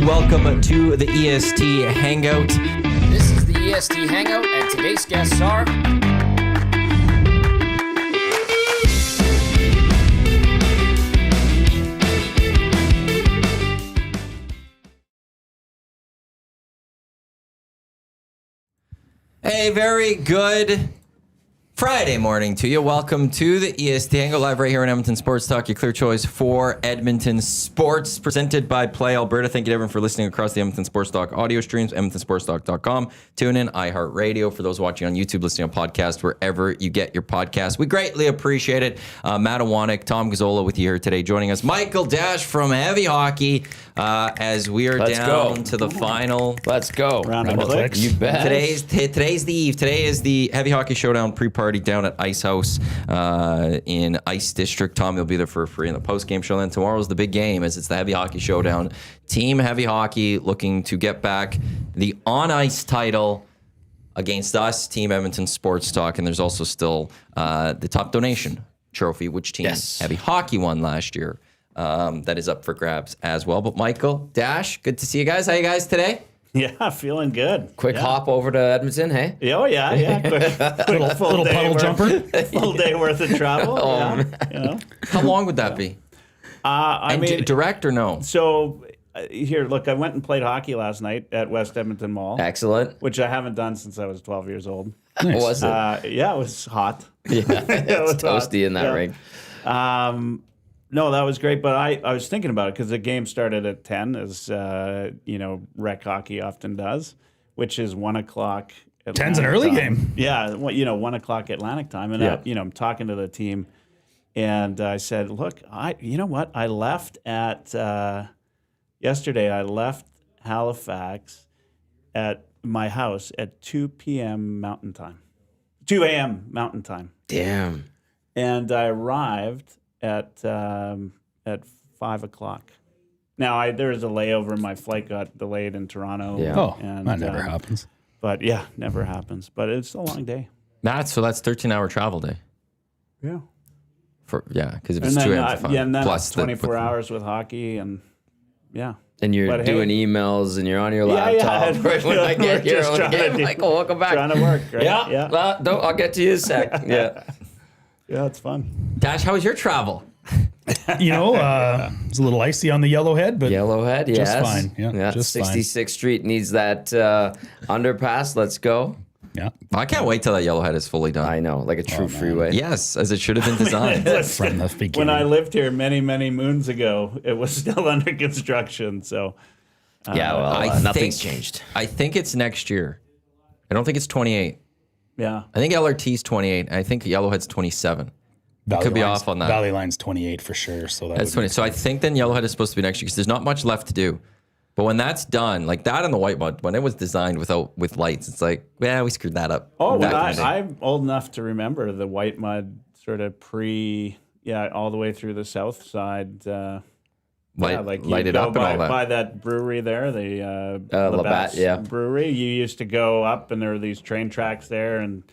Welcome to the EST Hangout. This is the EST Hangout, and today's guests are... A very good Friday morning to you. Welcome to the EST Hangout, live right here on Edmonton Sports Talk, your clear choice for Edmonton sports, presented by Play Alberta. Thank you to everyone for listening across the Edmonton Sports Talk audio streams, edmontonsportstalk.com. Tune in, iHeartRadio. For those watching on YouTube, listening on podcast, wherever you get your podcasts. We greatly appreciate it. Matt Iwanyk, Tom Gazzola with you here today, joining us. Michael Dash from Heavy Hockey, as we are down to the final. Let's go. Round of clicks. You bet. Today's the eve. Today is the Heavy Hockey Showdown pre-party down at Ice House in Ice District. Tom, you'll be there for free in the post-game show. Then tomorrow's the big game, as it's the Heavy Hockey Showdown. Team Heavy Hockey looking to get back the on-ice title against us, Team Edmonton Sports Talk. And there's also still the top donation trophy, which Team Heavy Hockey won last year. That is up for grabs as well. But Michael, Dash, good to see you guys. How you guys today? Yeah, feeling good. Quick hop over to Edmonton, hey? Oh, yeah. Quick little puddle jumper. Full day worth of travel. How long would that be? I mean, direct or no? So, here, look, I went and played hockey last night at West Edmonton Mall. Excellent. Which I haven't done since I was 12 years old. Nice. Was it? Yeah, it was hot. Yeah, it's toasty in that ring. No, that was great, but I was thinking about it because the game started at 10, as rec hockey often does, which is 1 o'clock. 10's an early game. Yeah, 1 o'clock Atlantic time, and I'm talking to the team, and I said, "Look, you know what? I left at yesterday. I left Halifax at my house at 2 p.m. Mountain Time, 2 a.m. Mountain Time. Damn. And I arrived at 5 o'clock. Now there was a layover. My flight got delayed in Toronto. Yeah. And, That never happens. But yeah, never happens. But it's a long day. Matt, so that's 13-hour travel day. Yeah. Because if it's 2 a.m. to 5. And then plus 24 hours with hockey, and yeah. And you're doing emails, and you're on your laptop. Yeah. Right when I get here, Michael, welcome back. Trying to work, right? Yeah. Well, I'll get to you in a sec. Yeah. Yeah, it's fun. Dash, how was your travel? It's a little icy on the Yellowhead, but Yellowhead, yes. just fine. Yeah, just 66th Street needs that underpass. Let's go. Yeah. I can't wait till that Yellowhead is fully done. I know, like a true freeway. Yes, as it should have been designed. From the beginning. When I lived here many, many moons ago, it was still under construction. So nothing's changed. I think it's next year. I don't think it's 28. yeah. I think LRT's 28. I think Yellowhead's 27. Could be off on that. Valley Line's 28 for sure. So That's 20. So I think then Yellowhead is supposed to be next year because there's not much left to do. But when that's done, like that and the white mud, when it was designed with lights, it's like, we screwed that up. Oh, I'm old enough to remember the white mud sort of all the way through the south side. Lighted up and all that. By that brewery there, the Labatt brewery. You used to go up, and there were these train tracks there, and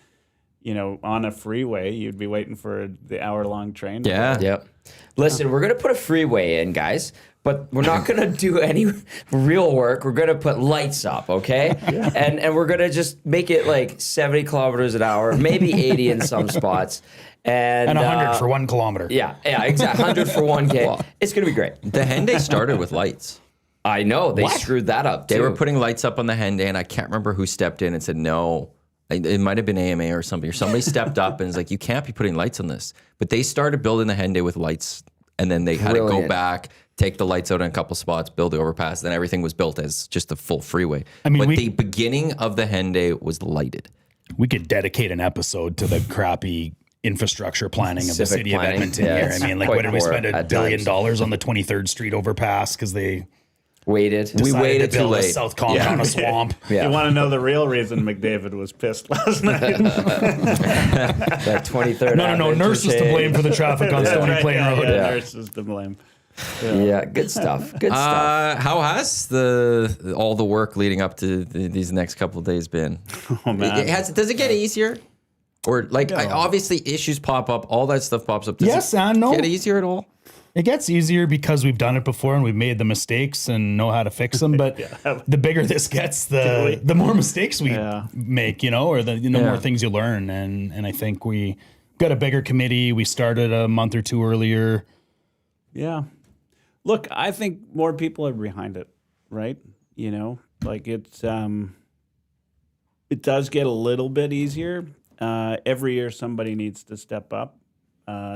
on a freeway, you'd be waiting for the hour-long train. Yeah. Yep. Listen, we're going to put a freeway in, guys, but we're not going to do any real work. We're going to put lights up, okay? Yeah. And we're going to just make it like 70 kilometers an hour, maybe 80 in some spots. And 100 for 1 kilometer. Yeah, exactly. 100 for 1K. Well, it's going to be great. The Henday started with lights. I know. They screwed that up, too. They were putting lights up on the Henday, and I can't remember who stepped in and said, no. It might have been AMA or somebody. Or somebody stepped up and was like, you can't be putting lights on this. But they started building the Henday with lights, and then they had to go back, take the lights out in a couple spots, build the overpass. Then everything was built as just a full freeway. But the beginning of the Henday was lighted. We could dedicate an episode to the crappy infrastructure planning of the city of Edmonton here. I mean, what did we spend $1 billion on the 23rd Street overpass because they waited too late. South Common on a swamp. Yeah. You want to know the real reason McDavid was pissed last night? That 23rd. No. Nurse is to blame for the traffic on Stony Plain Road. Yeah, Nurse is to blame. Yeah, good stuff. Good stuff. How has all the work leading up to these next couple of days been? Oh man, does it get easier? Or obviously issues pop up, all that stuff pops up. Does yes and no. Get easier at all? It gets easier because we've done it before and we've made the mistakes and know how to fix them. But the bigger this gets, the more mistakes we make, or the more things you learn. And I think we got a bigger committee. We started a month or two earlier. Yeah. Look, I think more people are behind it, right? Like it does get a little bit easier. Every year somebody needs to step up.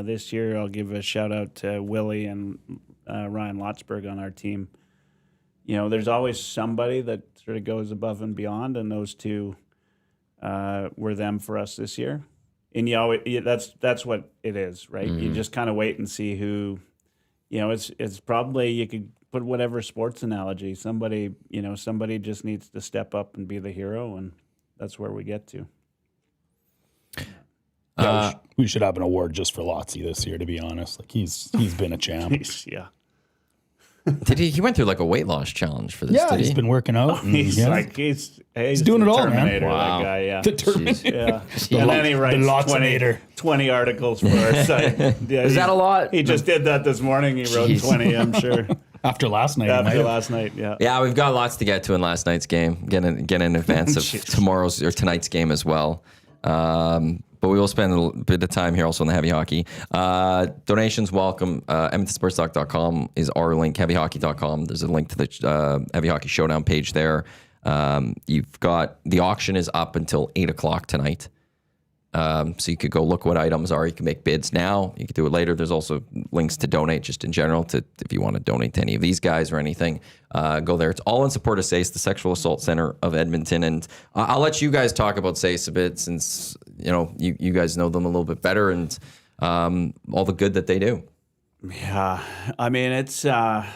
This year, I'll give a shout out to Willie and Ryan Lotsberg on our team. There's always somebody that sort of goes above and beyond, and those two were them for us this year. And that's what it is, right? Mm-hmm. You just kind of wait and see who. It's probably, you could put whatever sports analogy. Somebody just needs to step up and be the hero, and that's where we get to. Yeah, we should have an award just for Lotzie this year, to be honest. Like he's been a champ. Yeah. Did he went through like a weight loss challenge for this? Yeah, did he's been working out. He's doing it all, Terminator, man. Wow. That guy, yeah. The Terminator. Yeah. And then he writes 20 articles for our site. Yeah, Is that a lot? He just did that this morning. He wrote 20, I'm sure. After last night. Yeah. Yeah, we've got lots to get to in last night's game. Getting in advance of tomorrow's or tonight's game as well. But we will spend a bit of time here also on the heavy hockey. Donations welcome. EdmontonSportsTalk.com is our link. HeavyHockey.com. There's a link to the Heavy Hockey Showdown page there. You've got the auction is up until 8 o'clock tonight. So you could go look what items are. You can make bids now. You could do it later. There's also links to donate just in general to if you want to donate to any of these guys or anything. Go there. It's all in support of SACE, the Sexual Assault Center of Edmonton. And I'll let you guys talk about SACE a bit since you guys know them a little bit better and all the good that they do. Yeah, I mean it's 45%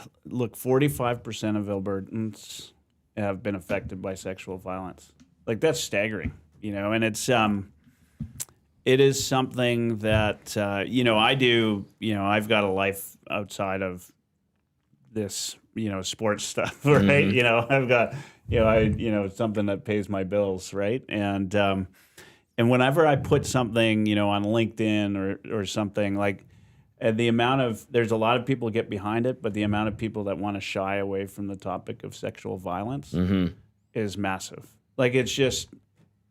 of Albertans have been affected by sexual violence. Like that's staggering, and it's. It is something that, I do, I've got a life outside of this, sports stuff, right? Mm-hmm. I've got, something that pays my bills, right? And whenever I put something, on LinkedIn or something like there's a lot of people get behind it, but the amount of people that want to shy away from the topic of sexual violence is massive. Like it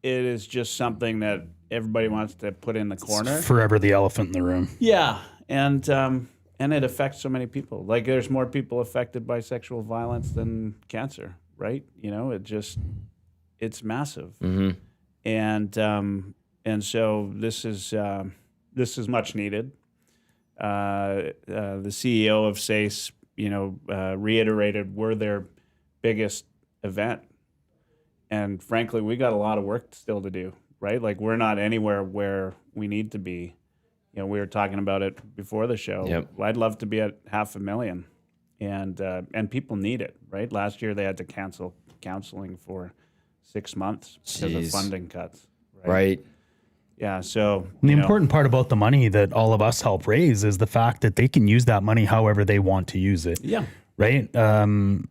is just something that everybody wants to put in the corner. It's forever the elephant in the room. Yeah, and it affects so many people. Like there's more people affected by sexual violence than cancer, right? It's massive. Mm-hmm. And so this is much needed. The CEO of SACE, reiterated we're their biggest event. And frankly, we got a lot of work still to do, right? Like we're not anywhere where we need to be. We were talking about it before the show. Yep. I'd love to be at 500,000, and people need it, right? Last year they had to cancel counseling for 6 months because of funding cuts. Right. Yeah. So the important part about the money that all of us help raise is the fact that they can use that money however they want to use it. Yeah. Right?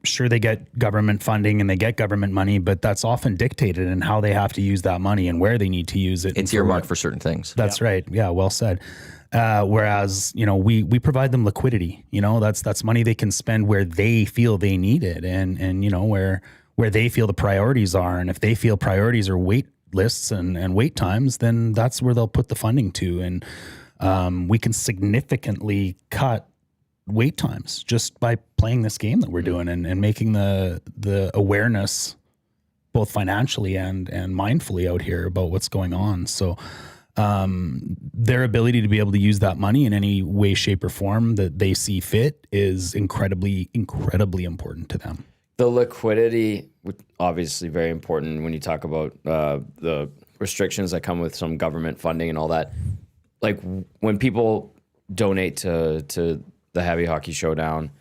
Sure, they get government funding and they get government money, but that's often dictated in how they have to use that money and where they need to use it. It's earmarked for certain things. That's right. Yeah, well said. Whereas, we provide them liquidity. That's money they can spend where they feel they need it and where they feel the priorities are. And if they feel priorities are wait lists and wait times, then that's where they'll put the funding to. And we can significantly cut wait times just by playing this game that we're doing and making the awareness both financially and mindfully out here about what's going on. So their ability to be able to use that money in any way, shape, or form that they see fit is incredibly, incredibly important to them. The liquidity, obviously very important when you talk about the restrictions that come with some government funding and all that. Like when people donate to the Heavy Hockey Showdown,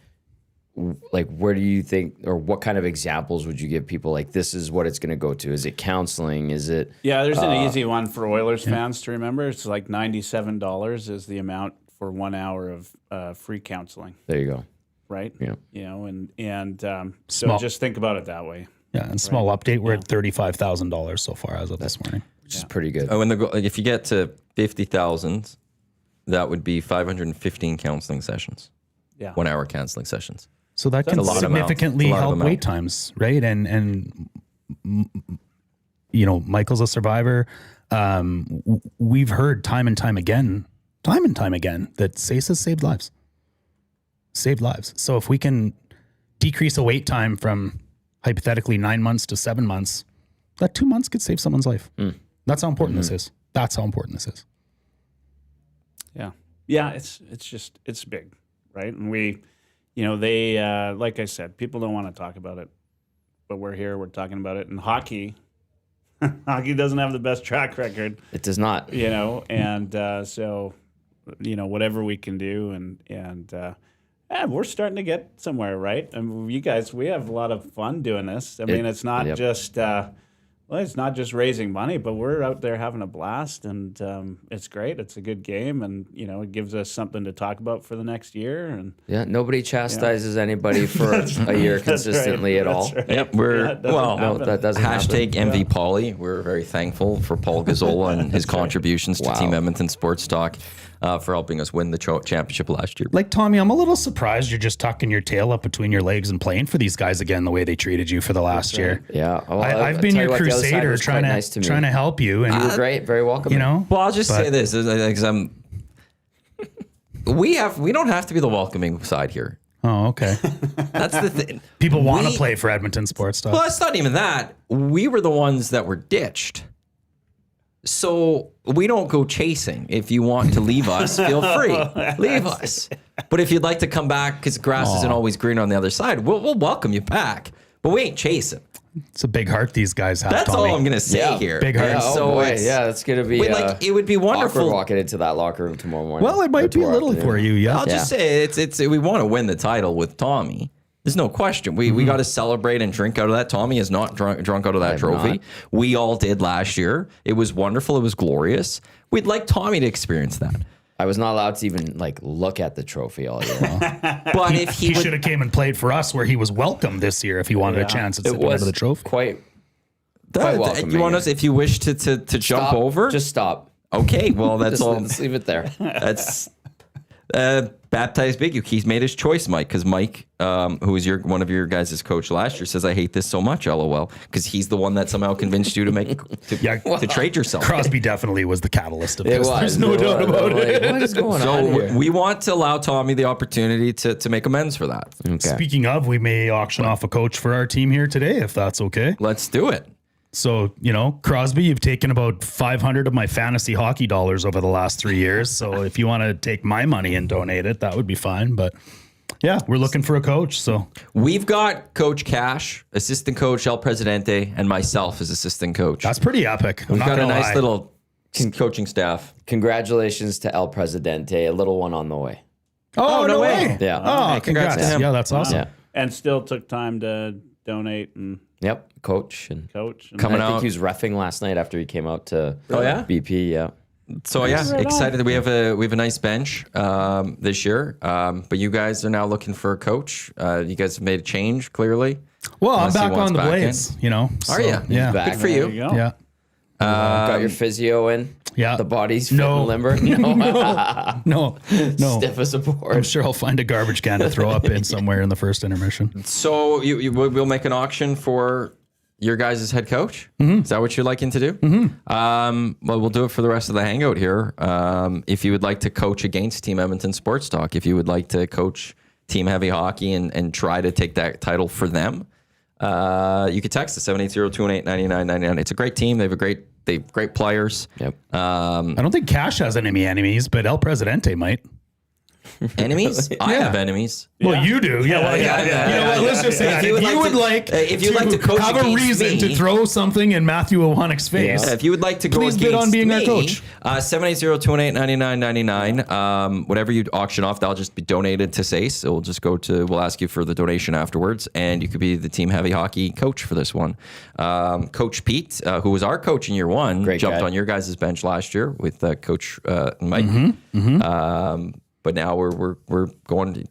like where do you think, or what kind of examples would you give people? Like this is what it's going to go to. Is it counseling? Is it? Yeah, there's an easy one for Oilers fans to remember. It's like $97 is the amount for 1 hour of free counseling. There you go. Right. Yeah. So just think about it that way. Yeah, and small update, we're at $35,000 so far as of this morning, which is pretty good. If you get to 50,000. That would be 515 counseling sessions. 1 hour counseling sessions. So that can a lot of amount. significantly A lot of help amount. wait times, right? And you know, Michael's a survivor. We've heard time and time again that SACE has saved lives. So if we can decrease a wait time from hypothetically 9 months to 7 months, that 2 months could save someone's life. That's how important this is. That's how important this is. Yeah, it's big, right? And we, you know, they like I said, people don't want to talk about it, but we're here, we're talking about it. And hockey doesn't have the best track record. It does not. You know, and so, you know, whatever we can do, and we're starting to get somewhere, right? And you guys, we have a lot of fun doing this. I mean, it's not just. Well, it's not just raising money, but we're out there having a blast, and it's great. It's a good game, and you know, it gives us something to talk about for the next year. And Nobody chastises anybody for a year consistently at all. Right. Yep, we're That doesn't hashtag happen. MV Pauly. We're very thankful for Paul Gazzola and his contributions to Team Edmonton Sports Talk for helping us win the championship last year. Like, Tommy, I'm a little surprised you're just tucking your tail up between your legs and playing for these guys again the way they treated you for the last year. Yeah, well, I've been tell your you what, the other side crusader was quite trying nice to me. trying to help you, and You were great, very welcome. you know. Well, I'll just say this because we don't have to be the welcoming side here. Oh, okay. That's the thing. People want to play for Edmonton Sports Talk. Well, it's not even that. We were the ones that were ditched. So we don't go chasing. If you want to leave us, feel free. Leave us. But if you'd like to come back, because grass isn't always green on the other side, we'll welcome you back. But we ain't chasing. It's a big heart these guys have. That's Tommy. all I'm going to say here. Big heart. Yeah, So boy. it's- That's gonna be it would be awkward wonderful. walking into that locker room tomorrow morning. Well, it might be a tomorrow little afternoon. for you, yeah. I'll just say we want to win the title with Tommy. There's no question. We got to celebrate and drink out of that. Tommy is not drunk out of that trophy. not. We all did last year. It was wonderful. It was glorious. We'd like Tommy to experience that. I was not allowed to even look at the trophy all year long. But if He he would, should have came and played for us where he was welcome this year if he wanted a chance at It sipping out was of the trophy. quite welcoming. you want us, if you wish to jump Stop. over, Just stop. okay. Well, that's Just all. let's leave it there. That's baptized big. He's made his choice, Mike, because Mike, who was one of your guys' coach last year, says, I hate this so much, LOL, because he's the one that somehow convinced you to trade yourself. Crosby definitely was the catalyst of It this. was. There's no doubt about it. What is going on So here? we want to allow Tommy the opportunity to make amends for that. Okay. Speaking of, we may auction off a coach for our team here today, if that's okay. Let's do it. So, you know, Crosby, you've taken about 500 of my fantasy hockey dollars over the last 3 years. So if you want to take my money and donate it, that would be fine. But yeah, we're looking for a coach. So We've got Coach Cash, assistant coach El Presidente, and myself as assistant coach. that's pretty epic. I'm We've not got a gonna nice lie. little coaching staff. Congratulations to El Presidente, a little one on the way. Oh, no way. Yeah. Oh, Hey, congrats congrats. to him. Yeah, that's awesome. Yeah. And still took time to donate and Yep. Coach and coach. And Coming I think out. he was reffing last night after he came out to yeah? BP. Yeah. So yeah, excited that we have a nice bench this year. But you guys are now looking for a coach. You guys have made a change clearly. Well, I'm Unless he back wants on the back Blades, you know. Are so, ya? Yeah. back. Good for there you. you go. Yeah. Got your physio in. Yeah. The body's fit No. and limber. No. Stiff as a I'm board. sure I'll find a garbage can to throw up in somewhere in the first intermission. So we'll make an auction for your guys' head coach. Is that what you're liking to do? Well, we'll do it for the rest of the hangout here. If you would like to coach against Team Edmonton Sports Talk, if you would like to coach Team Heavy Hockey and try to take that title for them, you could text us 780-218-9999. It's a great team. They have great players. Yep. I don't think Cash has any enemies, but El Presidente might. Enemies? I have enemies. Well, you do. Yeah. Well, yeah. You know what? Let's just say that. If you would like to coach have a against reason me- to throw something in Matthew Iwanyk's face, If you would like to go Please against bid on being me, our coach. 780-218-9999. Whatever you auction off, that'll just be donated to SACE. We'll ask you for the donation afterwards, and you could be the Team Heavy Hockey coach for this one. Coach Pete, who was our coach in year one, Great jumped guy. on your guys' bench last year with Coach Mike. But now we're going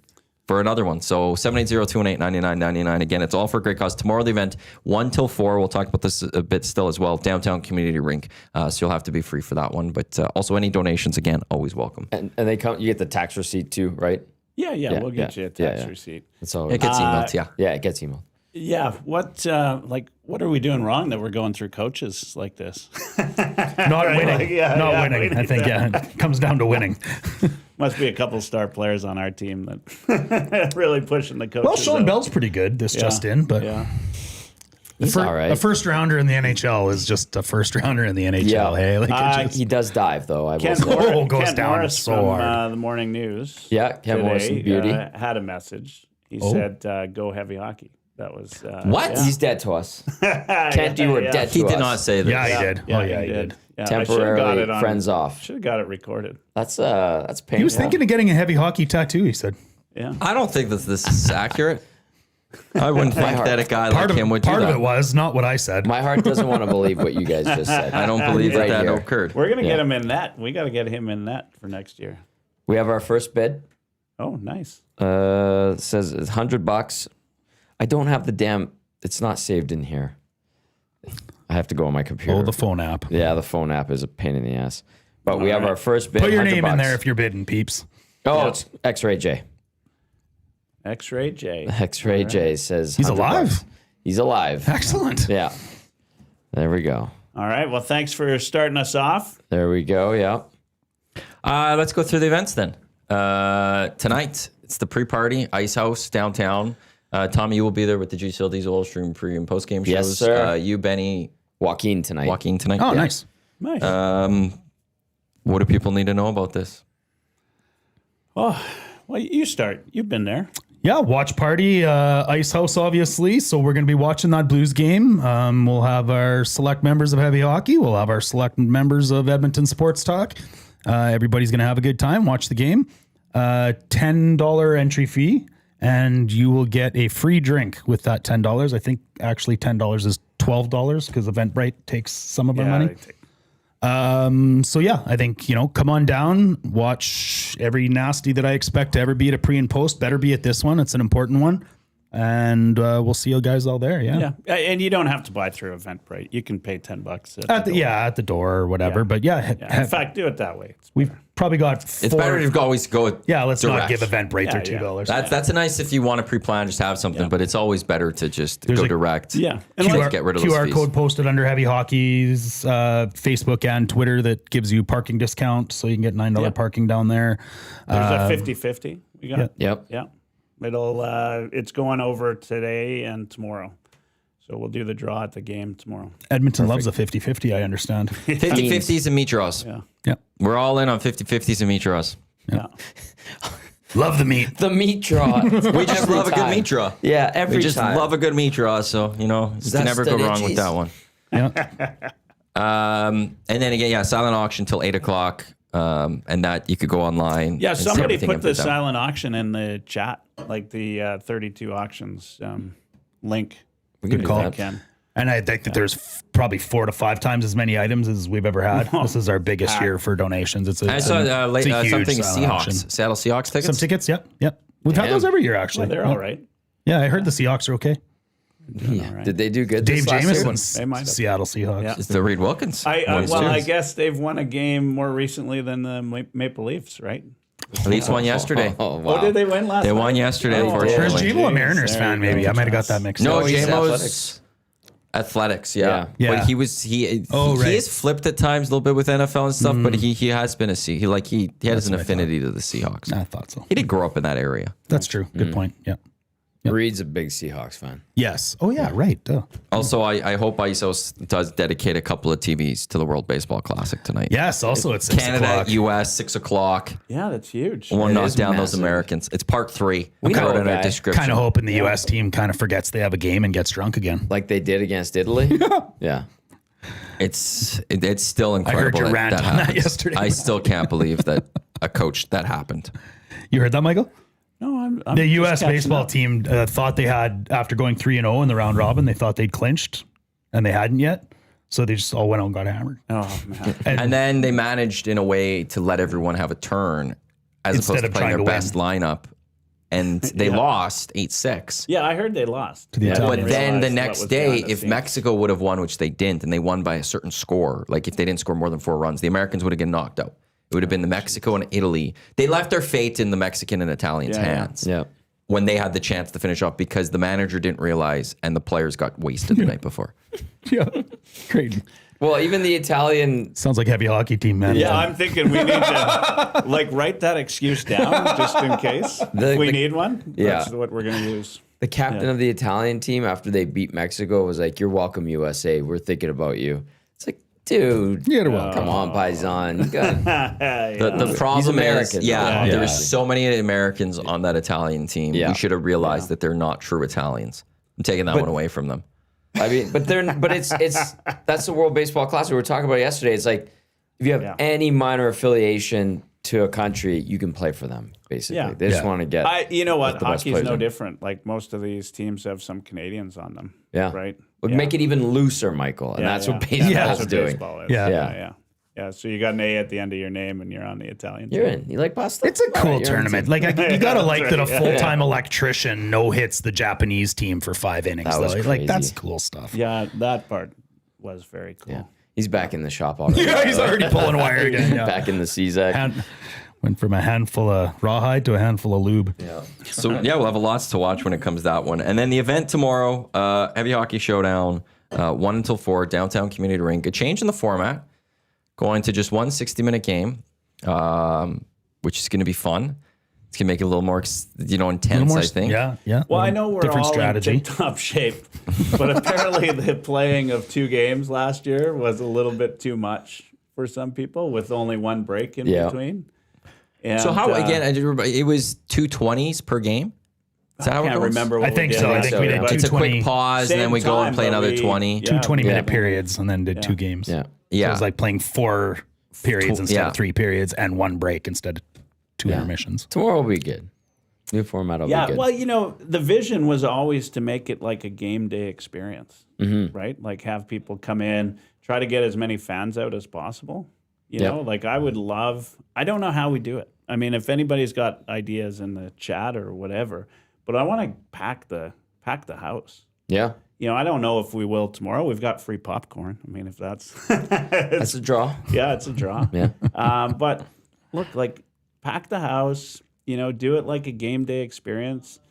for another one. So 780-218-9999. Again, it's all for a great cause. Tomorrow, the event, 1 till 4. We'll talk about this a bit still as well. Downtown Community Rink. So you'll have to be free for that one. But also any donations, again, always welcome. And they come. You get the tax receipt too, right? Yeah, we'll get you a tax receipt. It's all. It gets emailed, yeah. Yeah, it gets emailed. Yeah, what are we doing wrong that we're going through coaches like this? Not winning. Not winning. I think, it comes down to winning. Must be a couple star players on our team that really pushing the coaches. Well, Sean out. Bell's pretty good just in, but He's all right. a first rounder in the NHL is just a first rounder in the NHL. Yeah. Hey, like He does dive, though. I will Ken say. Morris, goes Ken down Morris so from, hard. the Morning News. Yeah, Ken today, Morrison, beauty. had a message. He said, "Go Heavy Hockey." That was What? Yeah. He's dead to us. Kent, you were dead to He us. did not say this. Yeah, he did. Yeah, He did. Yeah, Temporarily friends off. Should have got it recorded. That's painful. He was thinking of getting a heavy hockey tattoo, he said. Yeah. I don't think that this is accurate. I wouldn't think that a guy like him would do Part that. of it was not what I said. My heart doesn't want to believe what you guys just said. I don't believe Right that here. occurred. We're gonna get him in net. We got to get him in net for next year. We have our first bid. Oh, nice. It says it's $100. I don't have the damn. It's not saved in here. I have to go on my computer. Oh, the phone app. Yeah, the phone app is a pain in the ass. But we have our first bid. Put your name in $100. there if you're bidding, peeps. Oh, it's X-Ray J. X-Ray J. X-Ray J says He's $100. alive. He's alive. Excellent. Yeah. There we go. All right. Well, thanks for starting us off. There we go. Yeah. Let's go through the events then. Tonight, it's the pre-party, Ice House, downtown. Tommy, you will be there with the GCL Diesel Oil Stream pre- and post-game shows. Yes, sir. You, Benny, Joaquin tonight. tonight. Oh, Yeah. nice. Nice. What do people need to know about this? Well, you start. You've been there. Yeah, watch party, Ice House, obviously. So we're going to be watching that Blues game. We'll have our select members of Heavy Hockey. We'll have our select members of Edmonton Sports Talk. Everybody's going to have a good time. Watch the game. $10 entry fee, and you will get a free drink with that $10. I think actually $10 is $12 because Eventbrite takes some of our money. So yeah, I think, come on down, watch every nasty that I expect to ever be at a pre and post. Better be at this one. It's an important one. And we'll see you guys all there. Yeah. Yeah. And you don't have to buy through Eventbrite. You can pay $10 at the door or whatever. Yeah. But In fact, do it that way. It's we've better. probably got It's better to always go let's not direct. give Eventbrite their Yeah, $2. That's a nice if you want to pre-plan, just have something, but it's always better to just go a- direct. Yeah. And And let's get rid of those QR fees. code posted under Heavy Hockey's Facebook and Twitter that gives you parking discount, so you can get $9 parking down there. There's a 50-50. We got. Yep. Yeah. It's going over today and tomorrow. So we'll do the draw at the game tomorrow. Edmonton loves a 50-50, I understand. 50-50s and meat draws. Yeah. We're all in on 50-50s and meat draws. Yeah. Love the meat. The meat draw. We just Every love a good time. meat draw. Yeah, every We just time. love a good meat draw, so, you can never go wrong with that one. Yeah. And then again, silent auction till 8 o'clock. And that you could go online. Yeah, and see somebody everything put and the put that. silent auction in the chat, like the 32 auctions link. Good call. Ken. And I think that there's probably 4 to 5 times as many items as we've ever had. This is our biggest year for donations. It's I saw it's a huge something silent auction. Seahawks, Seattle Seahawks tickets. Some tickets, yep. We've had those every year, actually. They're all right. Yeah, I heard the Seahawks are okay. Yeah. Did they do good? Dave this last year? Jameson's They might have. Seattle Seahawks. Yeah. It's the Reed Wilkins. I guess they've won a game more recently than the Maple Leafs, right? At least one yesterday. Oh, wow. Oh, did they win last They night? won yesterday, Oh, Or unfortunately. is JMO a Jeez, Mariners there fan, you maybe? go. I might have got that mixed No, up. he's JMO's athletics, yeah. Yeah. But he right. is flipped at times a little bit with NFL and stuff, but he has been he has an affinity to the Seahawks. I thought so. He did grow up in that area. That's true. Good point. Yeah. Reed's a big Seahawks fan. Yes. Oh, yeah, right. Duh. Also, I hope ISOS does dedicate a couple of TVs to the World Baseball Classic tonight. Yes, also at 6 Canada, o'clock. US, 6 o'clock. Yeah, that's huge. We'll It knock is down those massive. Americans. It's part 3. We I'll know put it a in our guy. description. Kind of hoping the U.S. team kind of forgets they have a game and gets drunk again. Like they did against Italy? Yeah. It's still incredible. your rant that on that happens. yesterday. I still can't believe that a coach that happened. You heard that, Michael? No, I'm The just U.S. catching baseball up. team thought they had, after going 3-0 in the round robin, they thought they'd clinched, and they hadn't yet. So they just all went out and got hammered. Oh, man. And then they managed in a way to let everyone have a turn as Instead opposed to of playing trying their to best lineup. And they lost 8-6. Yeah, I heard they lost. the I Italians. didn't But then the realize what next was day, behind the if scenes. Mexico would have won, which they didn't, and they won by a certain score, like if they didn't score more than 4 runs, the Americans would have gotten knocked out. It would have been the Mexico and Italy. They left their fate in the Mexican and Italians' hands. Yeah. When they had the chance to finish off because the manager didn't realize and the players got wasted the night before. Yeah, great. Well, even the Italian. Sounds like heavy hockey team, man. Yeah, I'm thinking we need to write that excuse down just in case if we need one. That's what we're going to use. The captain of the Italian team, after they beat Mexico, was like, "You're welcome, USA. We're thinking about you." It's like, dude, come on, Paisan. You got The problem is, American. there was so many Americans on that Italian team. Yeah. We should have realized that they're not true Italians. I'm taking that one away from them. I mean, but it's that's the World Baseball Classic we were talking about yesterday. It's like if you have any minor affiliation to a country, you can play for them. Basically, they just want to get. You know what? the best Hockey's players no in. different. Like most of these teams have some Canadians on them. Yeah. Right. Would make it even looser, Michael, and that's what baseball's That's what doing. baseball is. Yeah. Yeah. So you got an A at the end of your name, and you're on the Italian team. You're in. You like pasta? It's a cool tournament. Like you gotta like that a right. full-time electrician no hits the Japanese team for 5 innings. That was Like crazy. that's cool stuff. Yeah, that part was very cool. Yeah. He's back in the shop already. Yeah, he's already pulling wire again. Yeah. Back in the CZAC. Went from a handful of rawhide to a handful of lube. Yeah. So we'll have a lots to watch when it comes to that one. And then the event tomorrow, Heavy Hockey Showdown, 1 until 4, Downtown Community Rink. A change in the format, going to just one 60-minute game, which is going to be fun. It's going to make it a little more, intense, I think. Yeah. Well, I know we're different all strategy. in tip-top shape, but apparently the playing of 2 games last year was a little bit too much for some people with only one break in between. And, So how, again, it was 2:20s per game? Is that how I it can't goes? remember what I think we did. so. I think we did but It's a quick 2:20. pause, and then we go and play another 20. Two 20-minute Yeah. periods and then did 2 games. Yeah. So Yeah. it was like playing 4 periods instead of 3 periods and 1 break instead of 2 intermissions. Tomorrow will be good. New format will be Yeah, good. well, the vision was always to make it like a game day experience, right? Like have people come in, try to get as many fans out as possible. You know, like I would love, I don't know how we do it. I mean, if anybody's got ideas in the chat or whatever, but I want to pack the house. Yeah. I don't know if we will tomorrow. We've got free popcorn. I mean, if that's That's a draw. yeah, it's a draw. Yeah. But look, like pack the house, do it like a game day experience.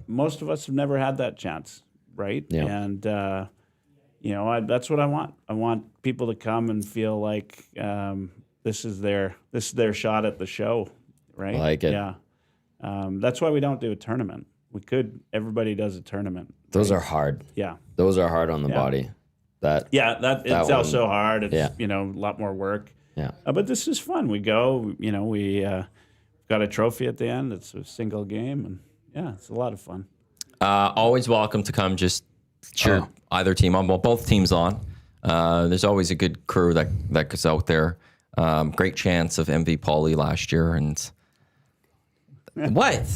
Most of us have never had that chance, right? Yeah. And that's what I want. I want people to come and feel like this is their shot at the show, right? I like it. Yeah. That's why we don't do a tournament. Everybody does a tournament. Those are hard. Yeah. Those are hard on the body. It's one- also hard. It's, Yeah. a lot more work. Yeah. But this is fun. We go, we got a trophy at the end. It's a single game. And yeah, it's a lot of fun. Always welcome to come just cheer either team on. Well, both teams on. There's always a good crew that goes out there. Great chance of MV Pauly last year. And what?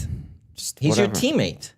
He's your teammate.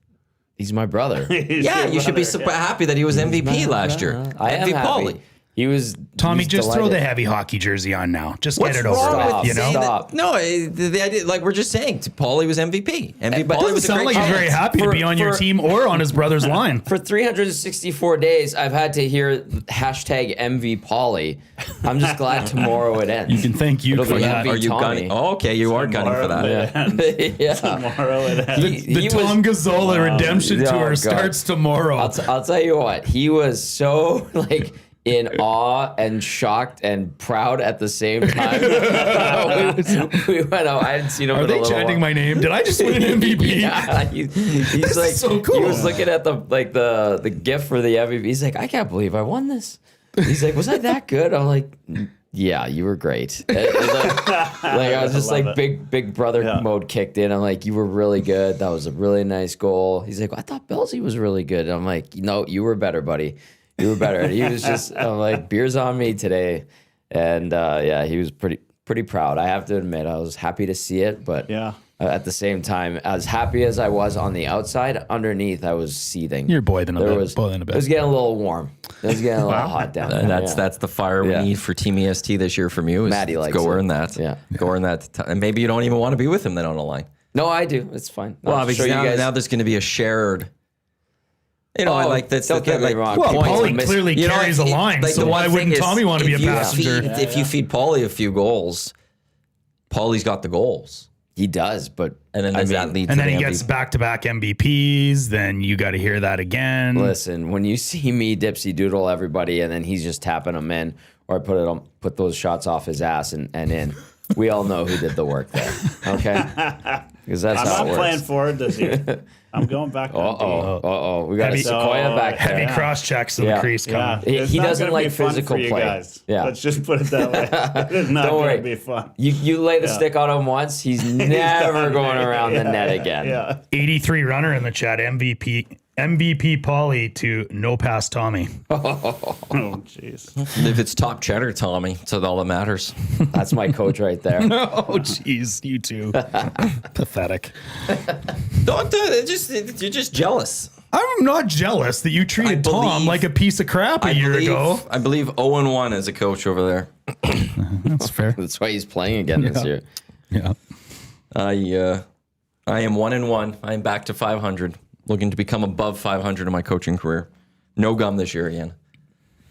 He's my brother. Yeah, you should be super happy that he was MVP last year. I am MVP happy. Pauly. He was Tommy, he was just throw the delighted. heavy hockey jersey on now. Just What's get it over wrong with, with saying Stop. that? No, the idea, like we're just saying, Pauly was MVP. MVP But Pauly Doesn't was a sound great like he's very chance. happy to be on your team or on his brother's line. For 364 days, I've had to hear hashtag MV Pauly. I'm just glad tomorrow it ends. You can thank you It'll for be that. MV Are you Tommy. gunning? Oh, okay, you are gunning for that. Yeah. Tomorrow it ends. The Tom Gazzola redemption Oh, tour God. starts tomorrow. I'll tell you what, he was so in awe and shocked and proud at the same time. we went out. I hadn't seen him Are in a they little chanting while. my name? Did I just win an MVP? Yeah, he's like, so cool. He was looking at the gift for the MVP. He's like, I can't believe I won this. He's like, was I that good? I'm like, yeah, you were great. I was just like big brother mode kicked in. I'm like, you were really good. That was a really nice goal. He's like, well, I thought Belsey was really good. I'm like, no, you were better, buddy. You were better. And he was just, I'm like, beer's on me today. And he was pretty proud. I have to admit, I was happy to see it, but at the same time, as happy as I was on the outside, underneath I was seething. You're boiling a bit. It was getting a little warm. It was getting a little hot down there. That's the fire we need for Team EST this year from you. Is Maddie likes go it. earn that. Yeah. Go earn that. And maybe you don't even want to be with him then on the line. No, I do. It's fine. Well, I'll because show you guys. now there's going to be a shared. I like that's don't get me wrong. Well, Points Pauly are missed. clearly carries a line, so the why one thing wouldn't is, Tommy want to be a if you passenger? If you feed Pauly a few goals, Paulie's got the goals. He does, but And then does that lead to And then the he MVP? gets back-to-back MVPs. Then you got to hear that again. listen, when you see me dipsy doodle everybody and then he's just tapping them in, or I put those shots off his ass and in, we all know who did the work there. Okay? Because that's I'm how not it works. playing forward this year. I'm going back to Uh-oh. We got a Heavy- Sequoia back there. Heavy cross checks in Yeah. the crease Yeah, coming. it's He not doesn't gonna like be fun physical for you play. guys. Yeah. Let's just put it that way. It's not Don't going worry. to be fun. You lay the stick on him once, he's never going around the net again. Yeah. 83 runner in the chat. MVP Paulie to no pass Tommy. Oh, jeez. If it's top cheddar, Tommy, it's all that matters. That's my coach right there. Oh, jeez. You too. Pathetic. Don't do it. You're just jealous. I'm not jealous that you treated Tom believe- like a piece of crap a year ago. I believe 0-1 as a coach over there. That's fair. That's why he's playing again this year. Yeah. I am 1-1. I am back to 500. Looking to become above 500 in my coaching career. No gum this year again.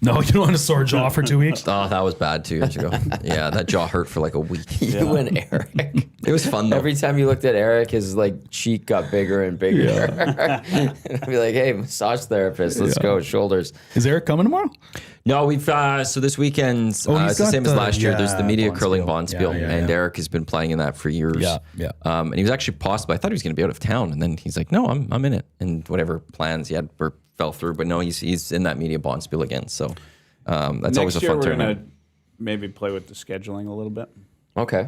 No, you don't want a sore jaw for 2 weeks? Oh, that was bad 2 years ago. Yeah, that jaw hurt for like a week. You and Eric. It was fun though. Every time you looked at Eric, his like cheek got bigger and bigger. and I'd be like, "Hey, massage therapist, let's go shoulders." Is Eric coming tomorrow? No, we've so this weekend he's it's the got same as the- last year. There's the media Bonspiel. curling Bonspiel, Yeah, and yeah. Eric has been playing in that for years. Yeah. And he was actually possible. I thought he was going to be out of town, and then he's like, "No, I'm in it." And whatever plans he had fell through, but no, he's in that media Bonspiel again. So that's always a Next year, fun we're tournament. going to maybe play with the scheduling a little bit. Okay.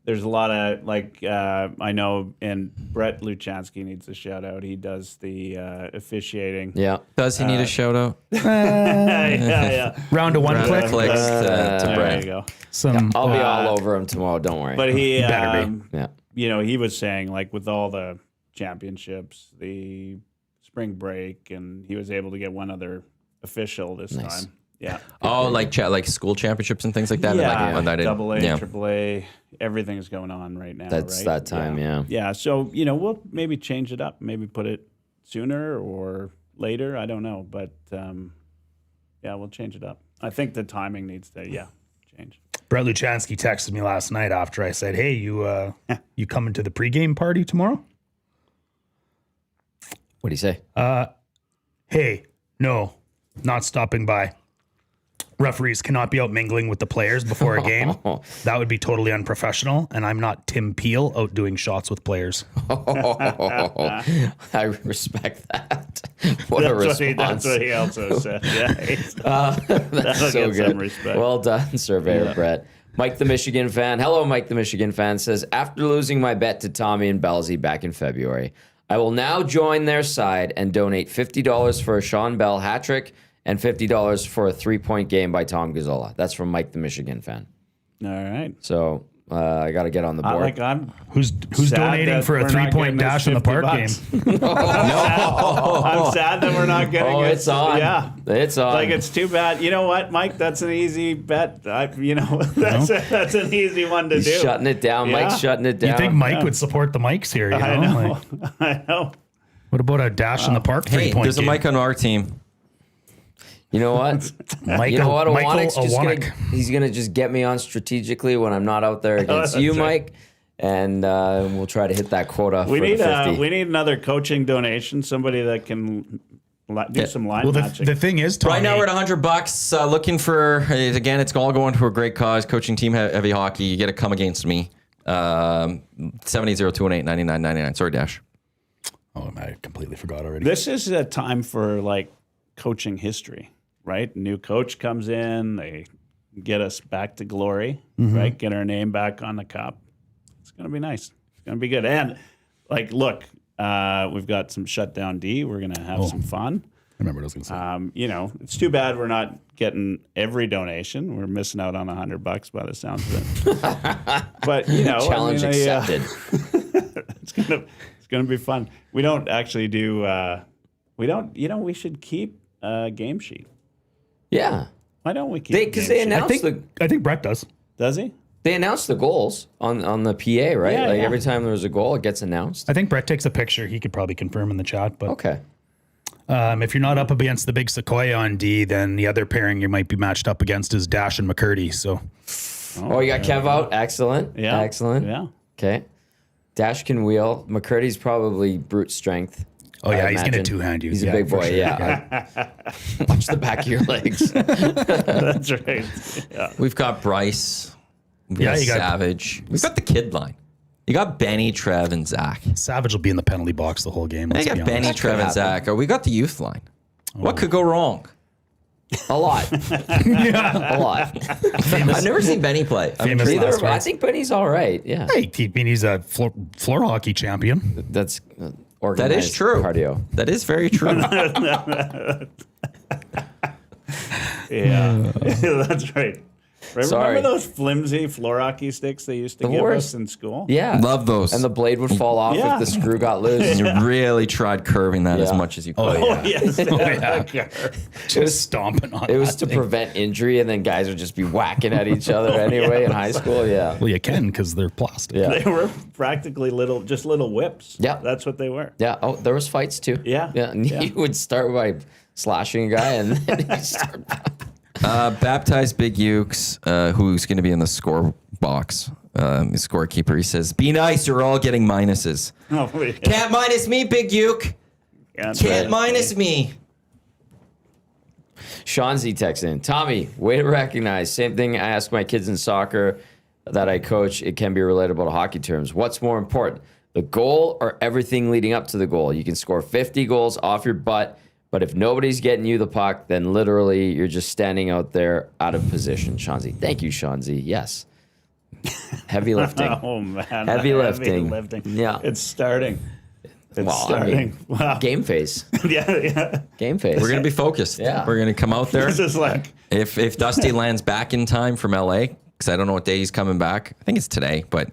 There's a lot of, I know, and Brett Luchansky needs a shout out. He does the officiating. Yeah. Does he need a shout out? yeah. Round to one Round click. of clicks to There Brad. you go. Some I'll be all over him tomorrow. Don't worry. But he, Better be. yeah. he was saying, like, with all the championships, the spring break, and he was able to get one other official this time. Yeah. Oh, like school championships and things like that. Yeah, And like, double A, yeah. triple A, everything's going on right now. That's right? that time, yeah. Yeah, so we'll maybe change it up, maybe put it sooner or later. I don't know, but we'll change it up. I think the timing needs to change. Brett Luchansky texted me last night after I said, "Hey, you coming to the pregame party tomorrow?" What do you say? Hey, no, not stopping by. Referees cannot be out mingling with the players before a game. That would be totally unprofessional. And I'm not Tim Peel out doing shots with players. I respect that. What a That's response. what he also said. Yeah, That's so get some good. respect. Well done, Surveyor Brett. Mike the Michigan fan. Hello, Mike the Michigan fan says, after losing my bet to Tommy and Belsey back in February, I will now join their side and donate $50 for a Sean Bell hat trick and $50 for a 3-point game by Tom Gazzola. That's from Mike the Michigan fan. All right. So I got to get on the board. I'm Who's sad donating that for a we're not 3-point getting dash this in the park game? $50. I'm sad that we're not getting Oh, it. it's on. Yeah. It's on. Like, it's too bad. You know what, Mike? That's an easy bet. That's an easy one to do. shutting it down. Yeah. Mike's shutting it down. You think Mike would support the mics here? You know? I know. Like, I know. what about a dash in the park Hey, 3-point there's a game? mic on our team. You know what? Michael, You know what? Michael Iwanyek's just Iwanyk. he's gonna just get me on strategically when I'm not out there against you, That's right. Mike, and we'll try to hit that quota We for need the 50. we need another coaching donation. Somebody that can do some line Well, matching. the thing is, Tommy, Right now we're at $100. Looking for again, it's all going to a great cause. Coaching Team Heavy Hockey. You get to come against me. 780-218-9999. Sorry, Dash. Oh, I completely forgot already. This is a time for like coaching history, right? New coach comes in, they get us back to glory, right? Get our name back on the cup. It's gonna be nice. It's gonna be good. And like, look, we've got some shutdown D. We're gonna have some fun. I remember what I was going to say. It's too bad we're not getting every donation. We're missing out on $100 by the sounds of it. But Challenge accepted. it's gonna be fun. We don't actually do. We don't. We should keep a game sheet. Yeah, Why don't we keep? a because game they sheet? announced I think Brett does. Does he? they announced the goals on the PA, right? Yeah, like yeah. every time there's a goal, it gets announced. I think Brett takes a picture. He could probably confirm in the chat. But Okay. if you're not up against the big Sequoia on D, then the other pairing you might be matched up against is Dash and McCurdy. So Oh, you got Kev out. Excellent. Yeah. Excellent. Yeah. Okay. Dash can wheel. McCurdy's probably brute strength. Oh I yeah, he's imagine. gonna two-hand you. He's Yeah, a big for boy. sure. Yeah. Watch the back of your legs. That's right. Yeah. We've got Bryce. We've Yeah, got you got- Savage. We've got the kid line. You got Benny, Trev, and Zach. Savage will be in the penalty box the whole game. You Let's got be Benny, honest. Trev, and happen. Zach. We got the youth line. What could go wrong? A lot. A lot. I've never seen Benny play. I'm Famous intrigued. last I words. think Benny's all right. Yeah. Hey, I mean, he's a floor hockey champion. That's That organized is true. cardio. That is very true. Yeah. That's right. Sorry. Remember those flimsy floor hockey sticks they used to give worst. us in school? Yeah. Love those. And the blade would fall off Yeah. if the screw got loose. You really tried curving that as Yeah. much as you could. Oh, yes. yeah. Just stomping on It was that to thing. prevent injury, and then guys would just be whacking at each other anyway in high school. Yeah. Well, you can because they're plastic. Yeah. They were practically just little whips. Yeah. That's what they were. Yeah. Oh, there was fights too. Yeah. Yeah. And Yeah. you would start by slashing a guy, and then you start. Baptized Big Ukes, who's going to be in the score box, his scorekeeper. He says, "Be nice, you're all getting minuses. Oh, yeah. Can't minus me, Big Uke. Can't minus me." Sean Z texts in. Tommy, way to recognize. Same thing I ask my kids in soccer that I coach. It can be relatable to hockey terms. What's more important, the goal or everything leading up to the goal? You can score 50 goals off your butt, but if nobody's getting you the puck, then literally you're just standing out there out of position. Sean Z. Thank you, Sean Z. Yes. Heavy lifting. Oh, man. Heavy lifting. lifting. Yeah. It's starting. It's Well, I starting. mean, Wow. Game face. Yeah. Game face. We're going to be focused. Yeah. We're going to come out there. This is like, If Dusty lands back in time from LA, because I don't know what day he's coming back. I think it's today, but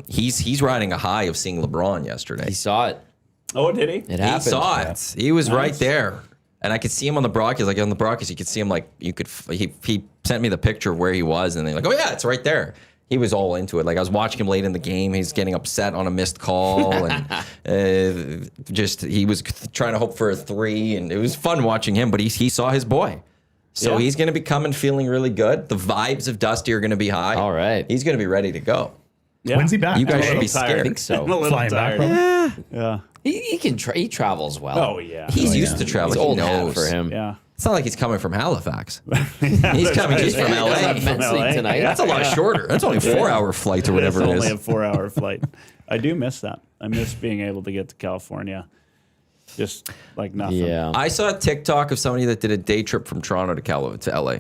he's riding a high of seeing LeBron yesterday. He saw it. oh, did he? It He happened. saw it. He was right there. And I could see him on the broadcast. Like on the broadcast, you could see him like he sent me the picture of where he was, and they're like, "Oh yeah, it's right there." He was all into it. Like I was watching him late in the game. He's getting upset on a missed call, and he was trying to hope for a 3, and it was fun watching him. But he saw his boy, so Yeah. he's going to be coming feeling really good. The vibes of Dusty are going to be high. All right. He's going to be ready to go. Yeah. When's he back? You guys I'm a should be little tired. scared. I think so. I'm a little Flying back, tired. probably? Yeah. He can he travels well. Oh, yeah. He's used to traveling. It's He old hat knows. for him. Yeah. It's not like he's coming from Halifax. He's coming just from He doesn't have LA. men's league LA. tonight. That's a lot shorter. That's only a 4-hour flight or whatever It's it only is. a 4-hour flight. I do miss that. I miss being able to get to California just like nothing. Yeah. I saw a TikTok of somebody that did a day trip from Toronto to LA.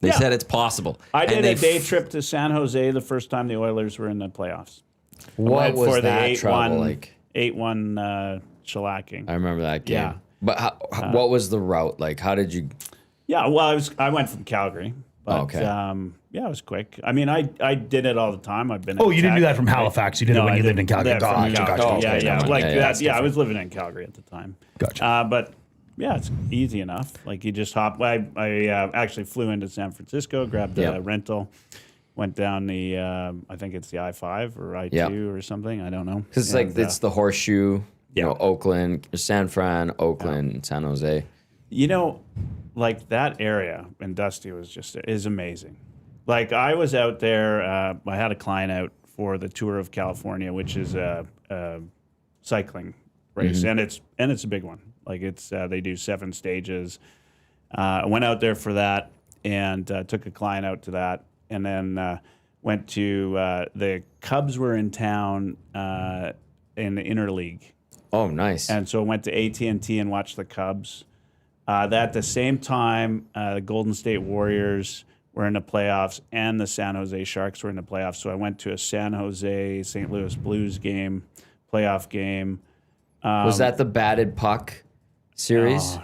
They Yeah. said it's possible. I And did they a day trip to San Jose the first time the Oilers were in the playoffs. What Went was for that the travel like? 8-1 shellacking. I remember that game. Yeah. But what was the route like? How did you? Yeah, well, I went from Calgary. But, Okay. yeah, it was quick. I mean, I did it all the time. I've been. Oh, in you didn't do Tech, that from right? Halifax. You did it when you lived in Calgary. that from Gotcha, Calgary. gotcha. Yeah, Okay, yeah, never like mind. that. Yeah, Yeah, I was living in Calgary at the time. Gotcha. But yeah, it's easy enough. Like you just hop. I actually flew into San Francisco, grabbed a Yeah. rental, went down the. I think it's the I-5 or I-2 Yeah. or something. I don't know. Because it's like And, it's the horseshoe. You yeah. know, Oakland, San Fran, Oakland, San Jose. You know, like that area in Dusty is amazing. Like I was out there, I had a client out for the Tour of California, which is a cycling race, and it's a big one. Like it's they do 7 stages. I went out there for that and took a client out to that, and then went to the Cubs were in town in the interleague. Oh, nice. And so I went to AT&T and watched the Cubs. At the same time, the Golden State Warriors were in the playoffs and the San Jose Sharks were in the playoffs. So I went to a San Jose St. Louis Blues game, playoff game. Was that the batted puck series?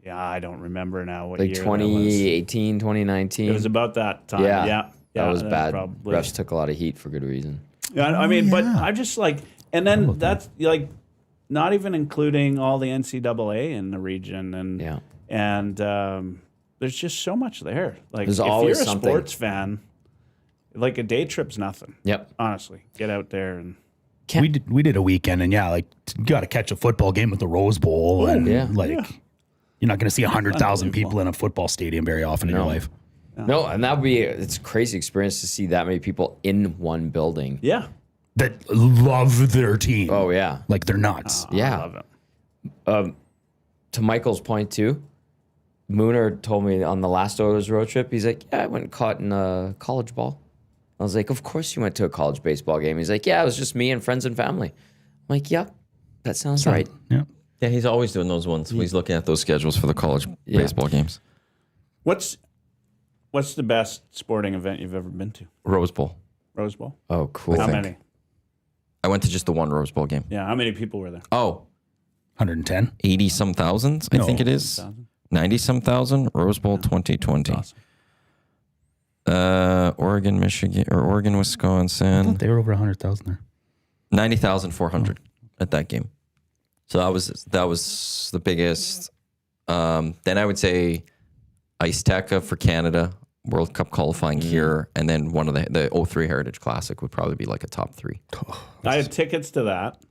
Yeah, I don't remember now what Like year 2018, 2019? that was. It was about that time. Yeah. That was bad. Probably. Refs took a lot of heat for good reason. Yeah, I mean, but I'm just like, and then that's like, not even including all the NCAA in the region, and Yeah. and there's just so much there. Like There's if always you're a something. sports fan, like a day trip's nothing. Yep. Honestly, get out there and We did a weekend, and yeah, like you got to catch a football game at the Rose Bowl, and yeah. like you're not going to see 100,000 people in a football stadium very often in your No. life. No, and that would be it's a crazy experience to see that many people in one building. Yeah. That love their team. Oh yeah, Like they're nuts. yeah. I love it. To Michael's point too, Mooner told me on the last Oilers road trip, he's like, yeah, I went and caught in a college ball. I was like, of course you went to a college baseball game. He's like, yeah, it was just me and friends and family. I'm like, yep, that sounds right. Yeah. Yeah, he's always doing those ones. He's looking at those schedules for the college baseball games. What's the best sporting event you've ever been to? Rose Bowl. Rose Bowl? Oh, cool. How many? I went to just the one Rose Bowl game. Yeah, how many people were there? Oh, 110. 80 some thousands, I think it is. 90 some thousand. Rose Bowl 2020. Awesome. Oregon, Michigan, or Oregon, Wisconsin. They were over 100,000 there. 90,400 at that game. So that was the biggest. Then I would say Ice Teca for Canada, World Cup qualifying here, and then one of the 03 Heritage Classic would probably be like a top 3. I had tickets to that,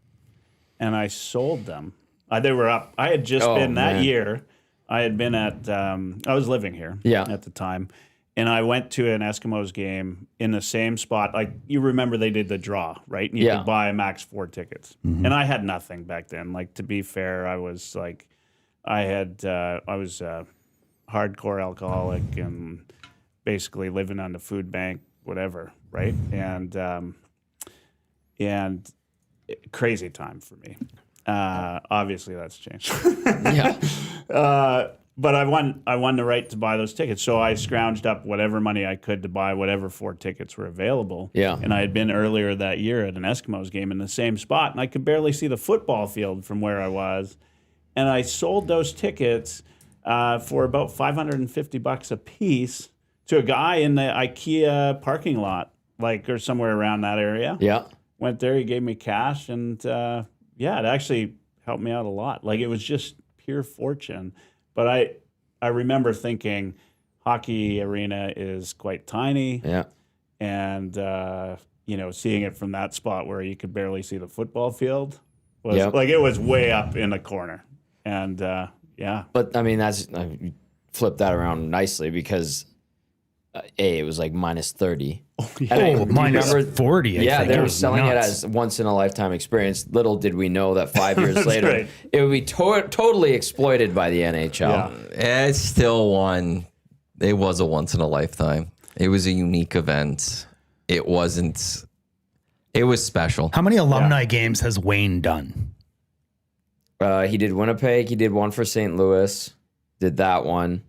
and I sold them. They were up. I had just been that year. I had been at. I was living here at the time, and I went to an Eskimos game in the same spot. Like you remember, they did the draw, right? And you could buy max 4 tickets, and I had nothing back then. Like to be fair, I was like, I was a hardcore alcoholic and basically living on the food bank, whatever, right? And crazy time for me. Obviously, that's changed. But I won the right to buy those tickets, so I scrounged up whatever money I could to buy whatever 4 tickets were available. Yeah. And I had been earlier that year at an Eskimos game in the same spot, and I could barely see the football field from where I was. And I sold those tickets for about $550 a piece to a guy in the IKEA parking lot, or somewhere around that area. Yeah. Went there, he gave me cash, and it actually helped me out a lot. Like it was just pure fortune. But I remember thinking hockey arena is quite tiny. Yeah. And, seeing it from that spot where you could barely see the football field was it was way up in the corner. And, But I mean, flip that around nicely because it was like minus 30. Minus 40. I think. They were was selling it nuts. as once in a lifetime experience. Little did we know that 5 years later, right. it would be totally exploited by the NHL. Yeah. It's still one. It was a once in a lifetime. It was a unique event. It wasn't. It was special. How many alumni games has Wayne done? He did Winnipeg. He did one for St. Louis. Did that one.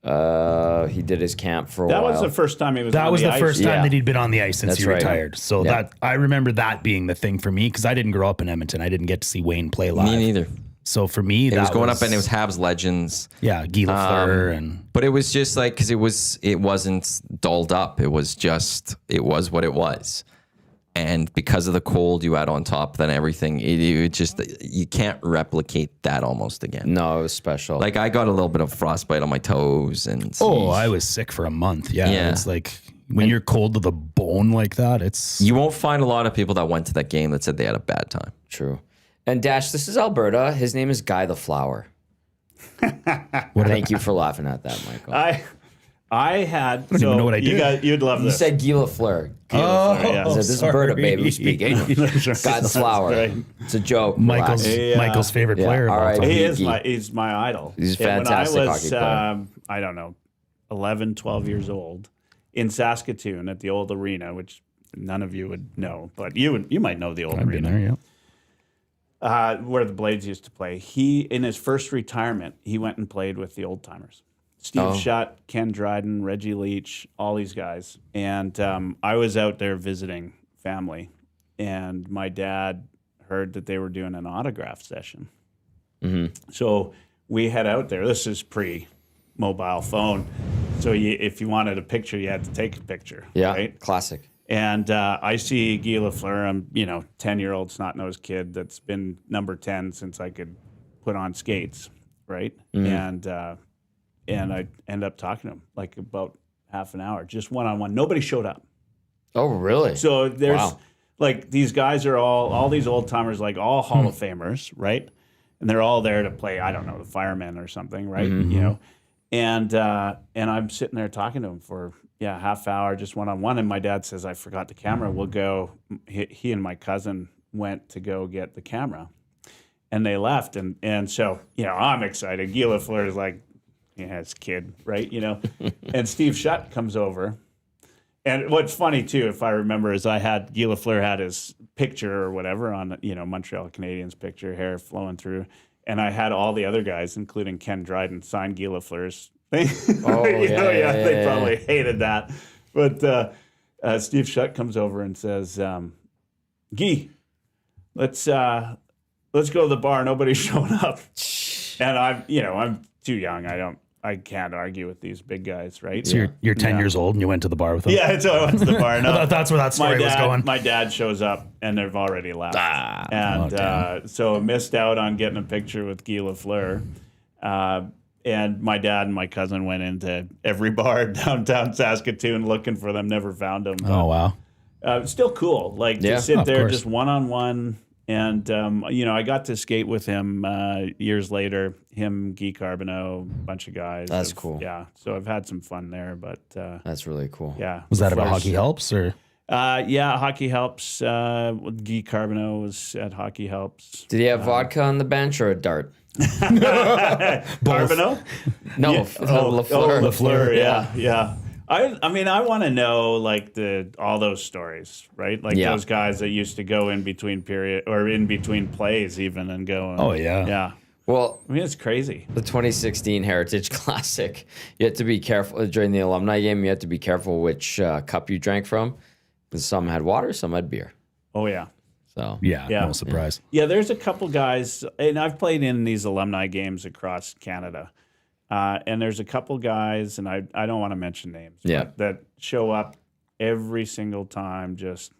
He did his camp for a while. That was the first time he was That on was the ice. first time Yeah. that he'd been on the ice since That's he right. retired. So that I remember that being the thing for me because I didn't grow up in Edmonton. I didn't get to see Wayne play live. Me neither. So for me, It was going up, and it was Habs legends. Guy Lafleur and But it was just like because it wasn't dolled up. It was what it was, and because of the cold you add on top, then everything it just you can't replicate that almost again. No, it was special. Like I got a little bit of frostbite on my toes, and I was sick for a month. Yeah. It's like when you're cold to the bone like that, it's you won't find a lot of people that went to that game that said they had a bad time. True. And Dash, this is Alberta. His name is Guy the Flower. Thank you for laughing at that, Michael. I had. don't even know what I did. You'd love You this. said Guy Lafleur. yeah. He said, this is Alberta, baby. We speak English. Guy the Flower. right. It's a joke. Michael's Relax. Michael's favorite player. all of all right. time. He's my idol. He's a And fantastic when I hockey was, player. I don't know, 11, 12 years old in Saskatoon at the old arena, which none of you would know, but you might know the old I've been arena. there, yeah. Where the Blades used to play. He, in his first retirement, he went and played with the old timers. Steve Shutt, Ken Dryden, Reggie Leach, all these guys. And I was out there visiting family, and my dad heard that they were doing an autograph session. Mm-hmm. So we head out there. This is pre-mobile phone. So if you wanted a picture, you had to take a picture. Yeah, Right? classic. And I see Guy Lafleur, I'm 10-year-old snot-nosed kid that's been number 10 since I could put on skates, right? Mm-hmm. And I end up talking to him like about half an hour, just one-on-one. Nobody showed up. Oh, really? So there's Wow. like these guys are all these old timers, like all Hall of Famers, right? And they're all there to play, I don't know, the firemen or something, right? And I'm sitting there talking to him for half hour, just one-on-one. And my dad says, I forgot the camera. We'll go. He and my cousin went to go get the camera. And they left. And so, I'm excited. Guy Lafleur is like, his kid, right? And Steve Shutt comes over. And what's funny, too, if I remember, is Guy Lafleur had his picture or whatever on, Montreal Canadiens picture, hair flowing through. And I had all the other guys, including Ken Dryden, sign Guy Lafleur's thing. Oh, they probably hated that. But Steve Shutt comes over and says, Guy, let's go to the bar. Nobody's showing up. And I'm too young. I can't argue with these big guys, right? So you're 10 years old and you went to the bar with them? Yeah, so I went to the bar. No, that's where that story was going. My dad shows up and they've already left. So I missed out on getting a picture with Guy Lafleur. And my dad and my cousin went into every bar downtown Saskatoon looking for them, never found them. Oh, wow. Still cool. Like to sit there course. just one-on-one. And, I got to skate with him years later, him, Guy Carbonneau, a bunch of guys. That's cool. Yeah. So I've had some fun there, but. That's really cool. Yeah. Was that about Hockey Helps or? Hockey Helps. Guy Carbonneau was at Hockey Helps. Did he have vodka on the bench or a dart? Carbonneau? No, Lafleur. Lafleur, yeah. I want to know like all those stories, right? Like those guys that used to go in between plays even and go. Oh yeah. Yeah. Well, it's crazy. The 2016 Heritage Classic, you had to be careful during the alumni game. You had to be careful which cup you drank from, because some had water, some had beer. Oh yeah. So yeah, no surprise. Yeah, there's a couple guys, and I've played in these alumni games across Canada. And there's a couple guys, and I don't want to mention names, but that show up every single time just...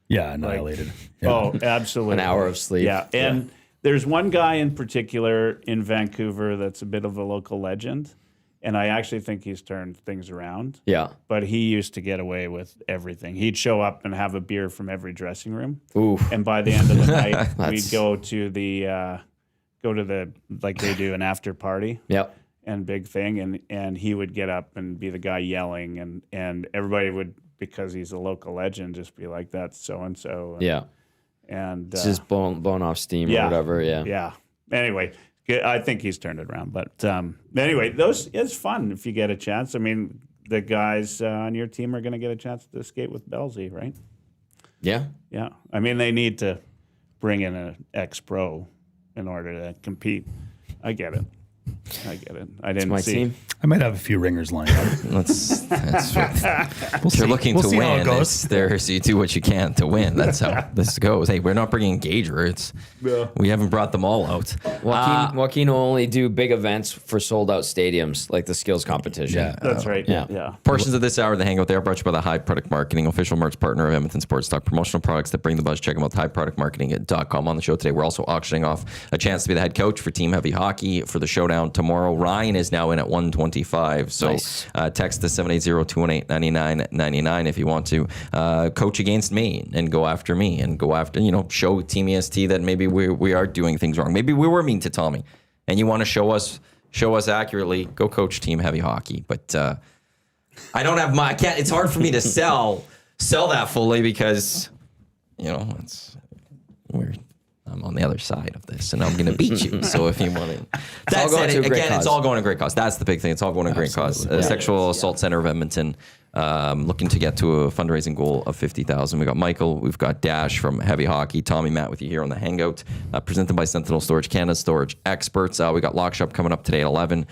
Yeah, annihilated. Oh, absolutely. An hour of sleep. Yeah, and there's one guy in particular in Vancouver that's a bit of a local legend, and I actually think he's turned things around. Yeah. But he used to get away with everything. He'd show up and have a beer from every dressing room. Ooh. And by the end of the night, we'd go to the like they do an after party. Yep. And big thing, and he would get up and be the guy yelling, and everybody would, because he's a local legend, just be like, that's so and so. Yeah. And it's just blown off steam or whatever. Yeah. Yeah. Anyway, I think he's turned it around. But anyway, it's fun if you get a chance. I mean, the guys on your team are going to get a chance to skate with Belzy, right? Yeah. Yeah. I mean, they need to bring in an ex-pro in order to compete. I get it. I didn't my see. team. I might have a few ringers lined up. That's if you're looking to win, so you do what you can to win. That's how this goes. Hey, we're not bringing Gager. We haven't brought them all out. Joaquin will only do big events for sold-out stadiums, like the skills competition. Yeah. That's right. Yeah. Portions of this hour of the Hangout, they are brought to you by the High Product Marketing, official merch partner of Edmonton Sports Talk. Promotional products that bring the buzz. Check them out, highproductmarketing.com. On the show today, we're also auctioning off a chance to be the head coach for Team Heavy Hockey for the showdown tomorrow. Ryan is now in at 125. So text the 780-218-9999 if you want to coach against me and go after me and go after, show Team EST that maybe we are doing things wrong. Maybe we were mean to Tommy and you want to show us accurately, go coach Team Heavy Hockey. But I don't have I can't, it's hard for me to sell that fully because, I'm on the other side of this, and I'm going to beat you. So if you want to, it's all going to great cause. That's the big thing. It's all going to great cause. Sexual Assault Center of Edmonton, looking to get to a fundraising goal of $50,000. We got Michael, we've got Dash from Heavy Hockey, Tommy, Matt with you here on the Hangout, presented by Sentinel Storage, Canada's storage experts. We got Lock Shop coming up today at 11.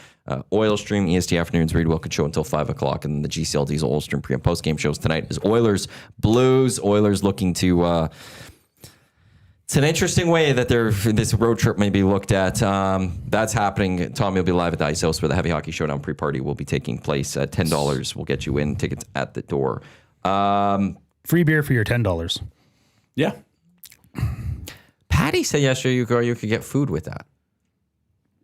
Oil Stream, EST Afternoons, Reed Wilkins Show until 5 o'clock, and then the GCL Diesel Oil Stream pre and post game shows tonight is Oilers Blues. Oilers looking to. It's an interesting way that this road trip may be looked at. That's happening. Tommy will be live at the Ice House where the Heavy Hockey Showdown pre-party will be taking place. $10 will get you in. Tickets at the door. Free beer for your $10. Yeah. Patty said yesterday you could get food with that.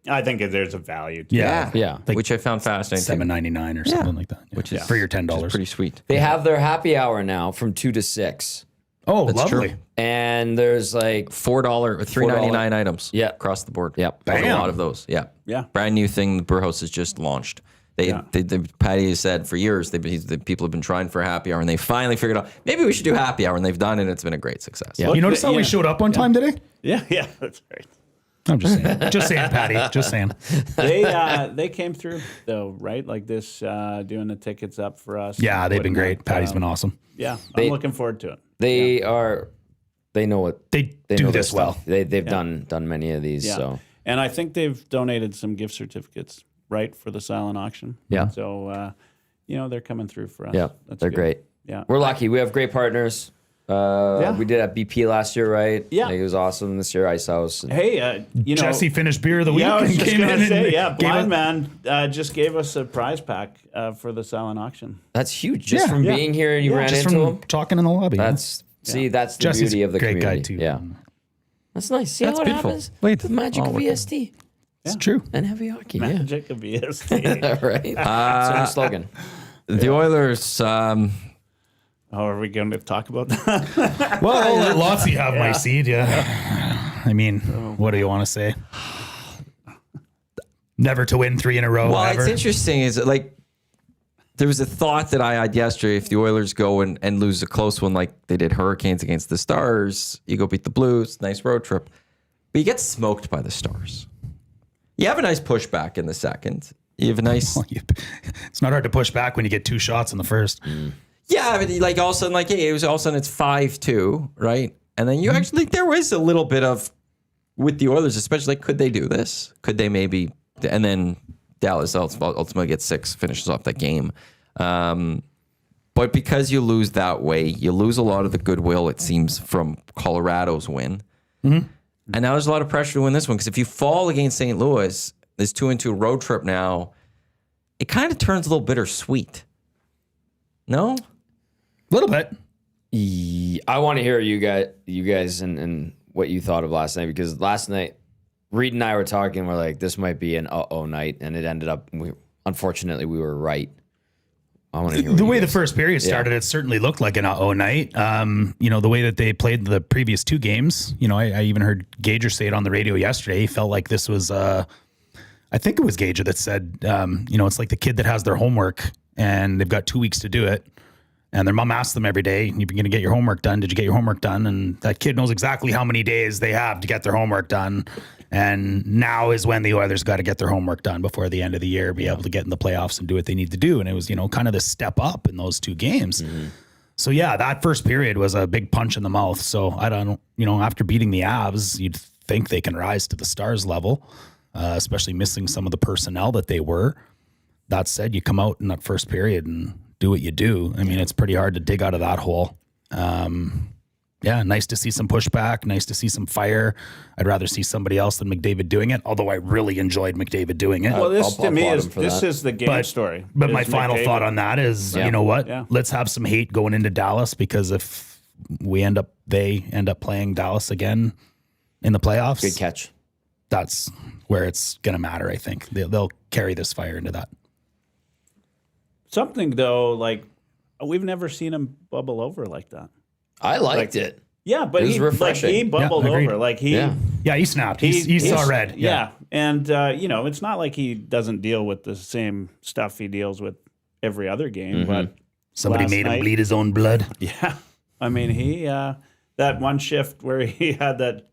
I think there's a value to Yeah. that. Which I found fascinating. $7.99 or something like that. Which is for your $10. pretty sweet. They have their happy hour now from 2 to 6. Oh, That's lovely. true. And there's like $4 or $3.99 items. Yeah. Across the board. Yep. There's a Bam. lot of those. Yeah. Yeah. Brand new thing the Brewhouse has just launched. Patty has said for years the people have been trying for a happy hour, and they finally figured out maybe we should do happy hour, and they've done it, and it's been a great success. Yeah. You notice how we showed up one time today? Yeah, that's right. I'm just saying. Just saying, Patty. Just saying. They came through though, right? Like this, doing the tickets up for us. Yeah, they've been putting great. up, Patty's been awesome. Yeah, I'm looking forward to it. they are. They know what They do know their this well. stuff. They've done many of these. Yeah. So And I think they've donated some gift certificates, right, for the silent auction. Yeah. So, they're coming through for us. yeah, That's they're good. great. Yeah. We're lucky. We have great partners. We did at BP last year, right? Yeah. Like, it was awesome this year. Ice House. And Hey, Jesse finished beer of the week. Yeah, I was and just came going in to and say, yeah, gave Blind us- Man just gave us a prize pack for the silent auction. that's huge. Just Yeah. from Yeah. being here and you ran just into from him. talking in the lobby. That's that's the Jesse's beauty of the a great community. guy too. Yeah, that's nice. See That's how it beautiful. happens. Wait, the magic all of working. EST It's true. and heavy hockey. Magic of EST. Yeah, right. That's our slogan. The Oilers. Are we going to talk about that? Well, I'll let Lotsie have my seed. Yeah. I mean, what do you want to say? Never to win 3 in a row. Well, ever. it's interesting. Is like there was a thought that I had yesterday. If the Oilers go and lose a close one like they did Hurricanes against the Stars, you go beat the Blues, nice road trip, but you get smoked by the Stars. You have a nice pushback in the second. You have a nice. It's not hard to push back when you get 2 shots in the first. Yeah, I mean, like all of a sudden, like hey, it was all of a sudden it's 5-2, right? And then you actually there was a little bit of with the Oilers, especially like could they do this? Could they maybe? And then Dallas ultimately gets 6, finishes off that game. But because you lose that way, you lose a lot of the goodwill, it seems, from Colorado's win. And now there's a lot of pressure to win this one because if you fall against St. Louis, this 2-2 road trip now, it kind of turns a little bittersweet. No? A little bit. I want to hear you guys and what you thought of last night, because last night Reed and I were talking. We're like, this might be an night, and it ended up. Unfortunately, we were right. I want to hear The way the first period started, it certainly looked like an night. The way that they played the previous 2 games. I even heard Gager say it on the radio yesterday. He felt like this was. I think it was Gager that said, it's like the kid that has their homework and they've got 2 weeks to do it. And their mom asks them every day, you're going to get your homework done. Did you get your homework done? And that kid knows exactly how many days they have to get their homework done. And now is when the Oilers got to get their homework done before the end of the year, be able to get in the playoffs and do what they need to do. And it was, kind of the step up in those 2 games. So yeah, that first period was a big punch in the mouth. So I don't, after beating the Avs, you'd think they can rise to the Stars level, especially missing some of the personnel that they were. That said, you come out in that first period and do what you do. I mean, it's pretty hard to dig out of that hole. Nice to see some pushback. Nice to see some fire. I'd rather see somebody else than McDavid doing it, although I really enjoyed McDavid doing it. Well, this I'll to me applaud is him for this that. is the game story. But my is final McDavid. thought on that is, you know what? Yeah. Let's have some hate going into Dallas, because if they end up playing Dallas again in the playoffs, Good catch. that's where it's going to matter, I think. They'll carry this fire into that. Something though, like we've never seen him bubble over like that. I liked it. Yeah, but It was he refreshing. he bubbled Yeah, agreed. over. Like he Yeah, he snapped. He saw red. Yeah. And it's not like he doesn't deal with the same stuff he deals with every other game, but Somebody last made him night- bleed his own blood. Yeah. I mean, he that one shift where he had that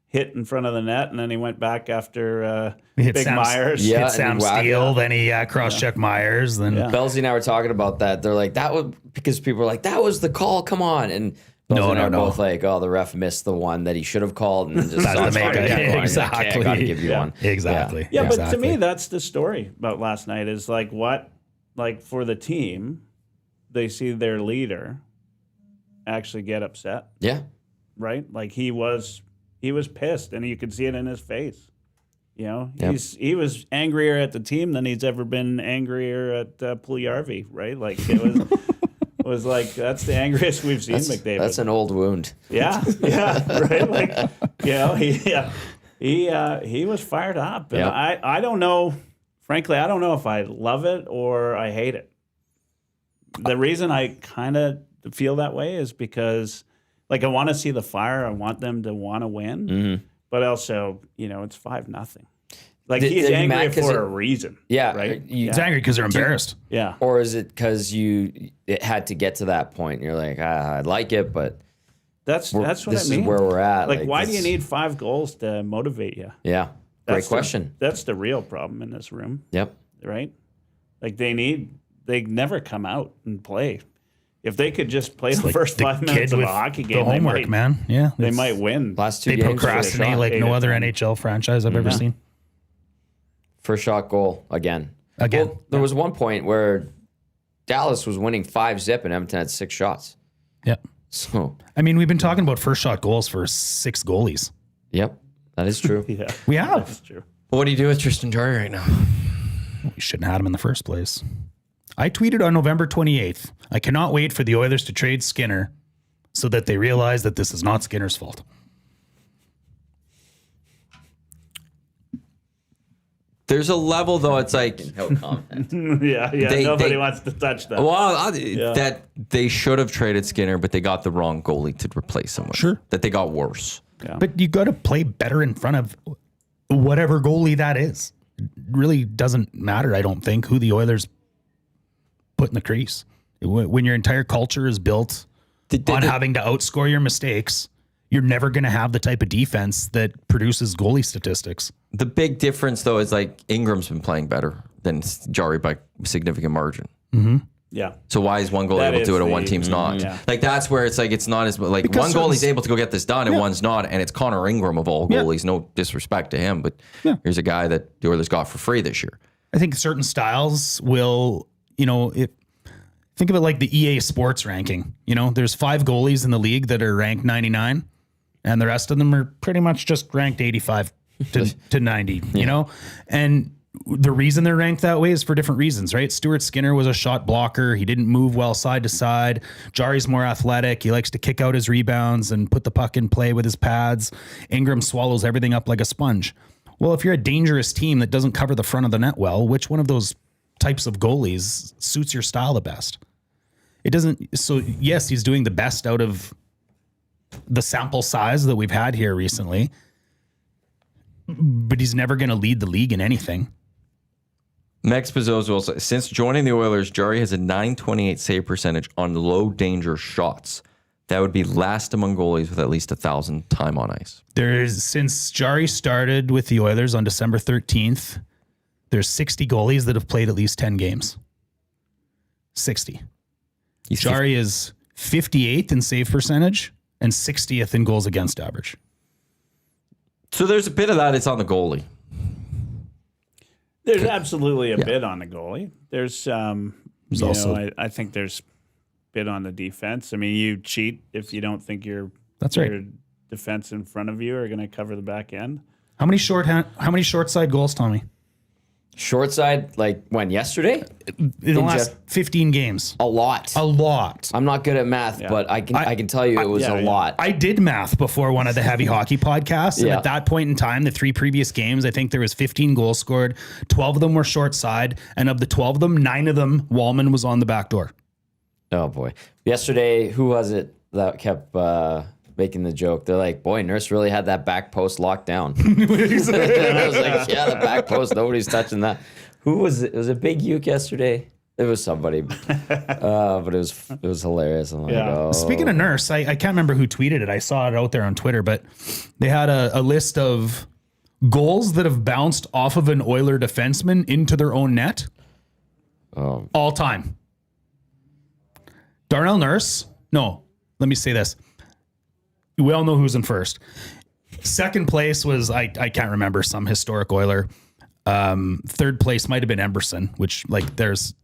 hit in front of the net, and then he went back after He hit Big Sam, Myers. Yeah, hit and Sam whacked Steele, it. then he cross-checked Myers. Then Belsy and I were talking about that. They're like, that was because people were like, that was the call. Come on. And Belsy and I are both like, oh, the ref missed the one that he should have called. And just That's the started make- going, okay, exactly. I got to give you one. Exactly. Yeah, but to Exactly. me, that's the story about last night is like for the team, they see their leader actually get upset, Yeah. right? Like he was pissed, and you could see it in his face. Yep. He was angrier at the team than he's ever been angrier at Puljujärvi, right? Like it was like that's the angriest we've seen McDavid. That's an old wound. Yeah, right. Like, he was fired up, and Yeah. I don't know. Frankly, I don't know if I love it or I hate it. The reason I kind of feel that way is because, Like I want to see the fire. I want them to want to win, but also, it's 5-0 Like he's angry for a reason. Yeah, right. He's angry because they're embarrassed. Yeah. Or is it because it had to get to that point? And you're like, I like it, but that's what this I mean. is where we're at. Like why do you need 5 goals to motivate you? Yeah, great question. That's the real problem in this room. Yep. Right. Like they never come out and play. If they could just play the first 5 minutes of a hockey game, the homework, man. Yeah, they might win. Last 2 They games, procrastinate like no other NHL franchise I've ever seen. first shot goal again. Again, there was one point where Dallas was winning 5-0 and Edmonton had 6 shots. Yep. So, I mean, we've been talking about first shot goals for 6 goalies. yep, that is true. Yeah, We have. that's true. What do you do with Tristan Jarry right now? We shouldn't have had him in the first place. I tweeted on November 28th, I cannot wait for the Oilers to trade Skinner so that they realize that this is not Skinner's fault. There's a level though. It's like, No comment. Yeah. Nobody wants to touch that. well, that they should have traded Skinner, but they got the wrong goalie to replace him with. Sure. That they got worse. Yeah. But you got to play better in front of whatever goalie that is. It really doesn't matter, I don't think, who the Oilers put in the crease. When your entire culture is built on having to outscore your mistakes, you're never going to have the type of defense that produces goalie statistics. The big difference though is like Ingram's been playing better than Jarry by a significant margin. Yeah. So why is one goalie That able to is do it and the- one team's not? yeah. Like that's where it's like it's not as like Because one goalie's certain- able to go get this done and one's not, and it's Connor Ingram of all goalies. No disrespect to him, but here's a guy that the Oilers got for free this year. I think certain styles will, think of it like the EA Sports ranking. There's 5 goalies in the league that are ranked 99, and the rest of them are pretty much just ranked 85 to 90, And the reason they're ranked that way is for different reasons, right? Stuart Skinner was a shot blocker. He didn't move well side to side. Jarry's more athletic. He likes to kick out his rebounds and put the puck in play with his pads. Ingram swallows everything up like a sponge. Well, if you're a dangerous team that doesn't cover the front of the net well, which one of those types of goalies suits your style the best? It doesn't. So yes, he's doing the best out of the sample size that we've had here recently, but he's never going to lead the league in anything. Max Pizzo's will say, since joining the Oilers, Jarry has a .928 save percentage on low danger shots. That would be last among goalies with at least 1,000 time on ice. Since Jarry started with the Oilers on December 13th, there's 60 goalies that have played at least 10 games. 60. Jarry is 58th in save percentage and 60th in goals against average. So there's a bit of that. It's on the goalie. There's absolutely a bit on the goalie. There's also- I think there's a bit on the defense. I mean, you cheat if you don't think your defense in front of you are going to cover the back end. How many short side goals, Tommy? Short side, like when? Yesterday? In the last 15 games. A lot. A lot. I'm not good at math, but I can tell you it was a lot. I did math before one of the Heavy Hockey podcasts. And Yeah. at that point in time, the 3 previous games, I think there was 15 goals scored. 12 of them were short side. And of the 12 of them, 9 of them, Wallman was on the back door. Oh boy. Yesterday, who was it that kept making the joke? They're like, boy, Nurse really had that back post locked down. And I was like, yeah, the back post, nobody's touching that. Who was it? Was it Big Uke yesterday? It was somebody. But it was hilarious. I'm like, oh. Speaking of Nurse, I can't remember who tweeted it. I saw it out there on Twitter, but they had a list of goals that have bounced off of an Oiler defenseman into their own net. All time. Darnell Nurse. No, let me say this. We all know who's in first. Second place was, I can't remember, some historic Oiler. Third place might have been Emberson, which there's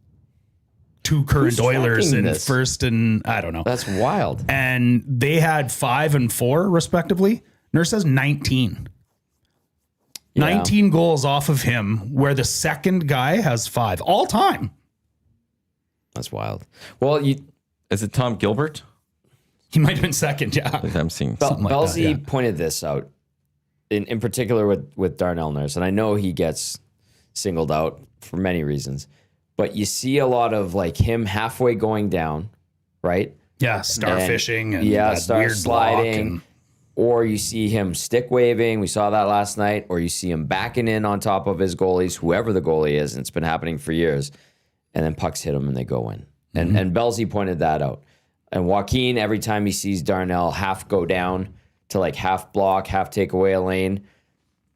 2 current Who's Oilers tracking in this? first and I don't know. That's wild. And they had 5 and 4 respectively. Nurse has 19. Yeah. 19 goals off of him, where the second guy has 5 all time. That's wild. Well, Is it Tom Gilbert? He might have been second, yeah. I'm seeing Something like that, Belsey yeah. pointed this out in particular with Darnell Nurse, and I know he gets singled out for many reasons, but you see a lot of him halfway going down, right? Yeah, starfishing and yeah, that start weird block sliding. and Or you see him stick waving. We saw that last night. Or you see him backing in on top of his goalies, whoever the goalie is, and it's been happening for years. And then pucks hit him and they go in. And Belsey pointed that out. And Joaquin, every time he sees Darnell half go down to like half block, half take away a lane,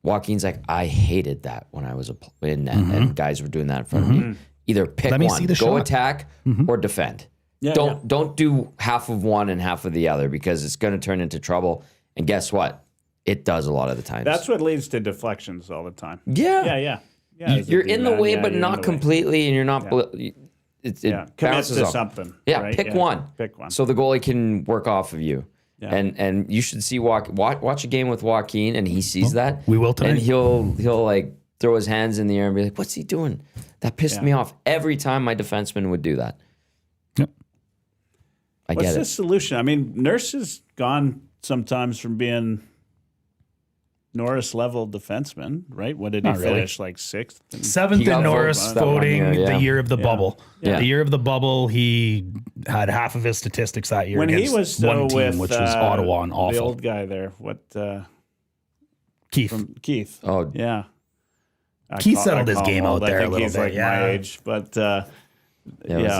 Joaquin's like, I hated that when I was in net and guys were doing that in front of me. Either pick Let me one, see the go shot. attack or defend. Yeah, Don't do half of one and half of the other because it's going to turn into trouble. And guess what? It does a lot of the times. That's what leads to deflections all the time. yeah. Yeah. You're in the way, but you're in not the way. completely, and you're not. It Commit bounces to off. something. Yeah, right? pick one. Pick one. So the goalie can work off of you. Yeah. And you should see watch a game with Joaquin, and he sees that. we will tonight. And he'll like throw his hands in the air and be like, "What's he doing?" That pissed me off every time my defenseman would do that. Yep. I What's get the it. solution? I mean, Nurse has gone sometimes from being Norris level defenseman, right? What did he Not really. finish? Like sixth? Seventh He got in Norris voted that one voting year, yeah. the year of the bubble. Yeah. The year of the bubble, he had half of his statistics that year When he against was one still team, with which was Ottawa and the awful. old guy there, Keith. from Keith. Oh, Yeah. Keith settled his game out there a I think little he's bit, like yeah. my age, but yeah.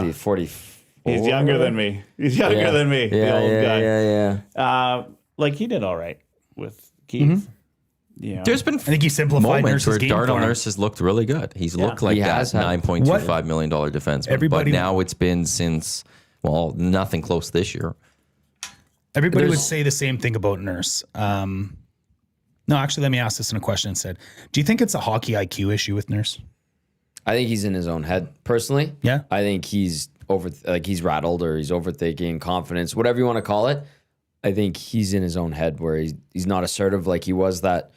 Was he 40? he's younger than me. He's younger than me. The old guy. Yeah. Like he did all right with Keith. You know. There's been I think he simplified moments Nurse's where game Darnell for him. Nurse has looked really good. He's looked like He that has had- $9.25 million defenseman. Everybody- but now it's been since, well, nothing close this year. Everybody would say the same thing about Nurse. No, actually, let me ask this in a question instead. Do you think it's a hockey IQ issue with Nurse? I think he's in his own head personally. Yeah. I think he's he's rattled or he's overthinking, confidence, whatever you want to call it. I think he's in his own head where he's not assertive like he was that.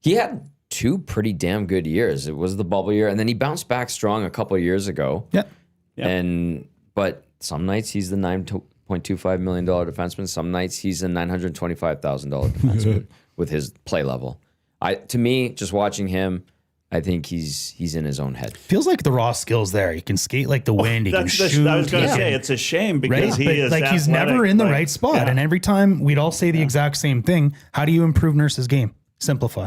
He had two pretty damn good years. It was the bubble year, and then he bounced back strong a couple of years ago. Yeah. But some nights he's the $9.25 million defenseman. Some nights he's a $925,000 defenseman with his play level. To me, just watching him, I think he's in his own head. Feels like the raw skills there. He can skate like the wind. He can shoot. I was going to he say can- it's a shame because right? he But is like he's athletic, never in the like- right spot. yeah. And every time we'd all say the exact same thing. How do you improve Nurse's game? Simplify.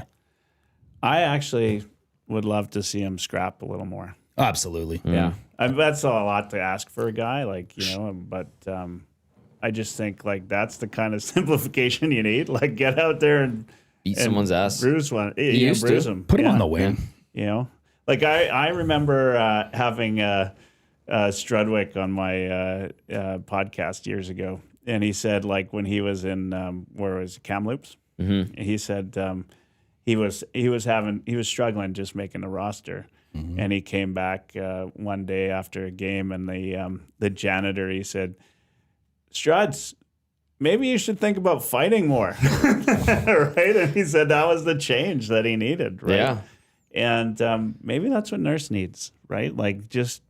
I actually would love to see him scrap a little more. Absolutely. Yeah, that's a lot to ask for a guy, like, you know. But I just think like that's the kind of simplification you need. Like, get out there and Eat someone's ass. bruise one. You used bruise to. him. Put him Yeah. on the wing. You know, like I remember having Strudwick on my podcast years ago, and he said like when he was in where was it, Kamloops, he said he was struggling just making the roster, and he came back one day after a game, and the janitor, he said, Struds, maybe you should think about fighting more, right? And he said that was the change that he needed, right? Yeah. And maybe that's what Nurse needs, right? Like just,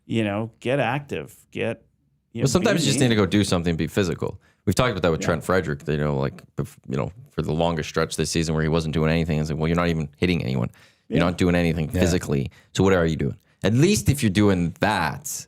you know, get active, get. You know, Well, sometimes be you just mean. need to go do something, be physical. We've talked about that with Trent Frederick, you know, like, for the longest stretch this season where he wasn't doing anything. It's like, well, you're not even hitting anyone. You're not doing anything physically. So what are you doing? At least if you're doing that,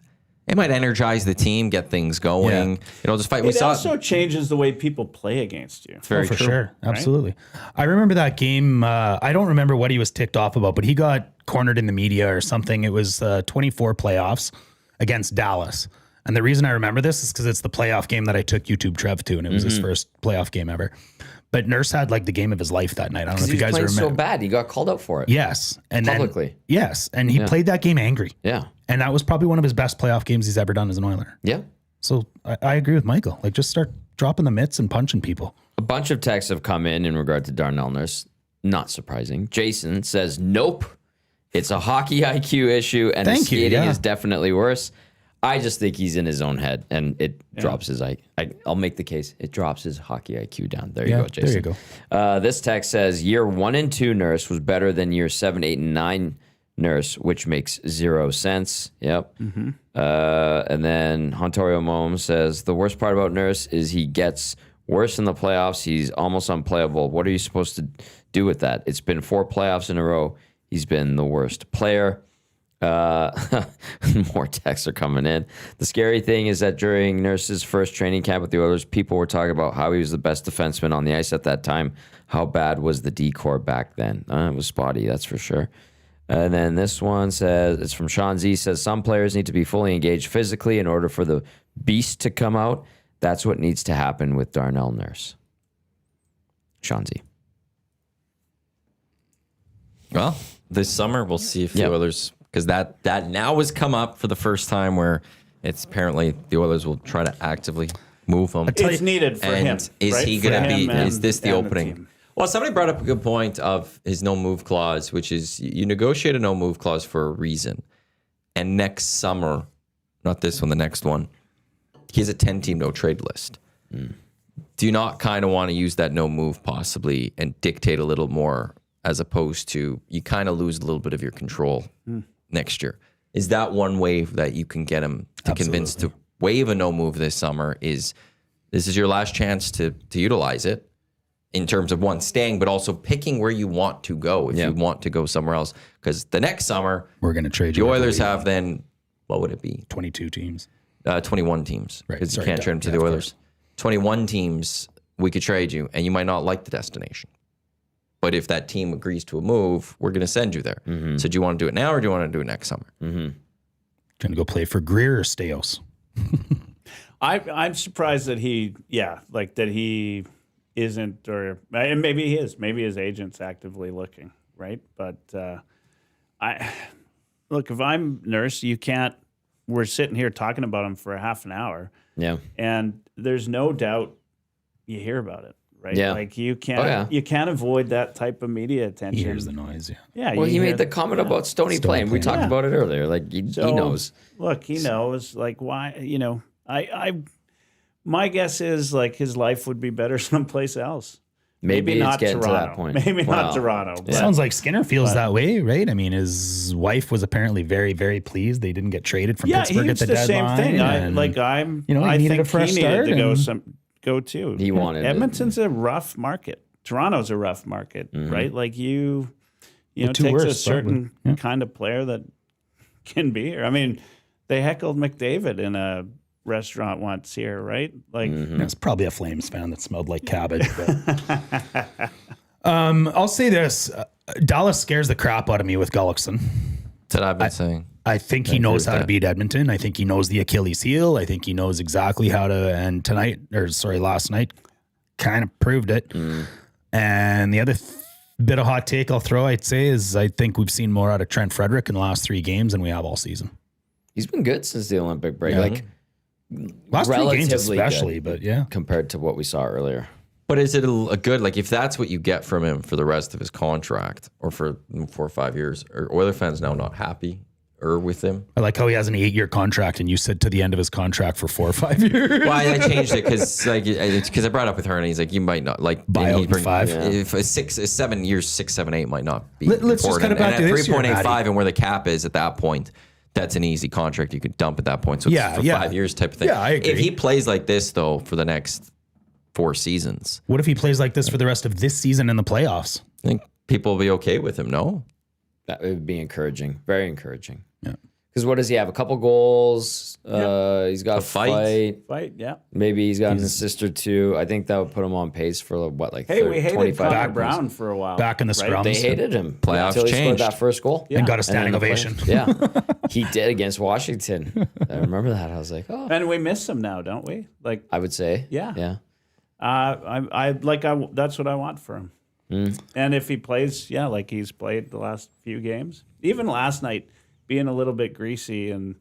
it might energize the team, get things going. You know, just fight. We It saw also changes the way people play against you. it's very for true. sure. Absolutely. I remember that game. I don't remember what he was ticked off about, but he got cornered in the media or something. It was 24 playoffs against Dallas. And the reason I remember this is because it's the playoff game that I took YouTube Trev to, and it was his first playoff game ever. But Nurse had like the game of his life that night. I don't know if He you was guys playing remember. so bad. He got called out for it. Yes. And Publicly. Then, yes. And he played that game angry. Yeah. And that was probably one of his best playoff games he's ever done as an Oiler. Yeah. So I agree with Michael. Like, just start dropping the mitts and punching people. A bunch of texts have come in regard to Darnell Nurse. Not surprising. Jason says, nope. It's a hockey IQ issue, and his Thank you, skating yeah. is definitely worse. I just think he's in his own head, and it drops his I'll make the case. It drops his hockey IQ down. There you go, Jason. There you go. This text says, year 1 and 2 Nurse was better than year 7, 8, and 9 Nurse, which makes 0 sense. Yep. And then Hontorio Mom says, the worst part about Nurse is he gets worse in the playoffs. He's almost unplayable. What are you supposed to do with that? It's been 4 playoffs in a row. He's been the worst player. More texts are coming in. The scary thing is that during Nurse's first training camp with the Oilers, people were talking about how he was the best defenseman on the ice at that time. How bad was the D-core back then? It was spotty, that's for sure. And then this one says, it's from Sean Z, says, some players need to be fully engaged physically in order for the beast to come out. That's what needs to happen with Darnell Nurse. Sean Z. Well, this summer we'll see if the Oilers, because that now has come up for the first time where it's apparently the Oilers will try to actively move him. It's needed for him. Is right? he going to be? Is this the and opening? Well, somebody brought up a good point of his no move clause, which is you negotiate a no move clause for a reason, and next summer, not this one, the next one, he has a 10-team no trade list. Do you not kind of want to use that no move possibly and dictate a little more? As opposed to you kind of lose a little bit of your control next year. Is that one way that you can get him to convince to waive a no move this summer? This is your last chance to utilize it in terms of one, staying, but also picking where you want to go if you want to go somewhere else. Because the next summer, We're going to trade the you. Oilers have then, what would it be? 22 teams. 21 teams. Right. Because you Sorry, can't trade them to the of Oilers. 21 teams, we could trade you, and you might not like the destination. But if that team agrees to a move, we're going to send you there. So do you want to do it now or do you want to do it next summer? Going to go play for Greer or Steos? I'm surprised that he isn't, or and maybe he is. Maybe his agent's actively looking, right? But look, if I'm Nurse, you can't. We're sitting here talking about him for a half an hour, and there's no doubt you hear about it. Right? Yeah. Like you can't avoid that type of media He attention. hears the noise, Yeah. Well, he you made hear the comment about Stoney playing. We talked about it earlier. Like he knows. Look, he knows. Like why? My guess is like his life would be better someplace else. Maybe not it's getting Toronto. to that point. Maybe not Toronto. But Sounds like Skinner feels that way, right? I mean, his wife was apparently very, very pleased they didn't get traded from Pittsburgh at the deadline. Same thing. I needed think a fresh he start. needed to go too. He wanted it. Edmonton's a rough market. Toronto's a rough market, right? Like you know, it two takes a worst, certain kind of player that can be here. I mean, they heckled McDavid in a restaurant once here, right? Like It's probably a Flames fan that smelled like cabbage. But. I'll say this. Dallas scares the crap out of me with Gullickson. That's what I've been saying. I think he knows how to beat Edmonton. I think he knows the Achilles heel. I think he knows exactly how to, and last night kind of proved it. And the other bit of hot take I'll throw, I'd say, is I think we've seen more out of Trent Frederick in the last 3 games than we have all season. He's been good since the Olympic break. Yeah. Like Last 3 games relatively especially, good. but compared to what we saw earlier. But is it a good, like if that's what you get from him for the rest of his contract or for 4 or 5 years, are Oiler fans now not happy or with him? I like how he has an 8-year contract and you said to the end of his contract for 4 or 5 years. Well, I changed it because I brought it up with her and he's like, you might not like Buy out in 5. If 7 years, 6, 7, 8 might not be. Let's just cut it back to this year, 3.85 and where the cap is at that point. That's an easy contract you could dump at that point. So it's for 5 years type of thing. Yeah, I agree. If he plays like this though for the next 4 seasons, What if he plays like this for the rest of this season in the playoffs? I think people will be okay with him. No, That would be encouraging. Very encouraging. Yeah. Because what does he have? A couple goals. He's got a fight. yeah. Maybe he's got an assist or 2. I think that would put him on pace for what, like Hey, we hated 25 Connor goals. Brown for a while. Back in the scrums. They hated him Playoffs until he scored changed. that first goal. And got a And standing then the ovation. playoffs. Yeah, he did against Washington. I remember that. I was like, oh, And we miss him now, don't we? Like, I would say, Yeah. yeah. that's what I want for him. And if he plays, like he's played the last few games, even last night, being a little bit greasy and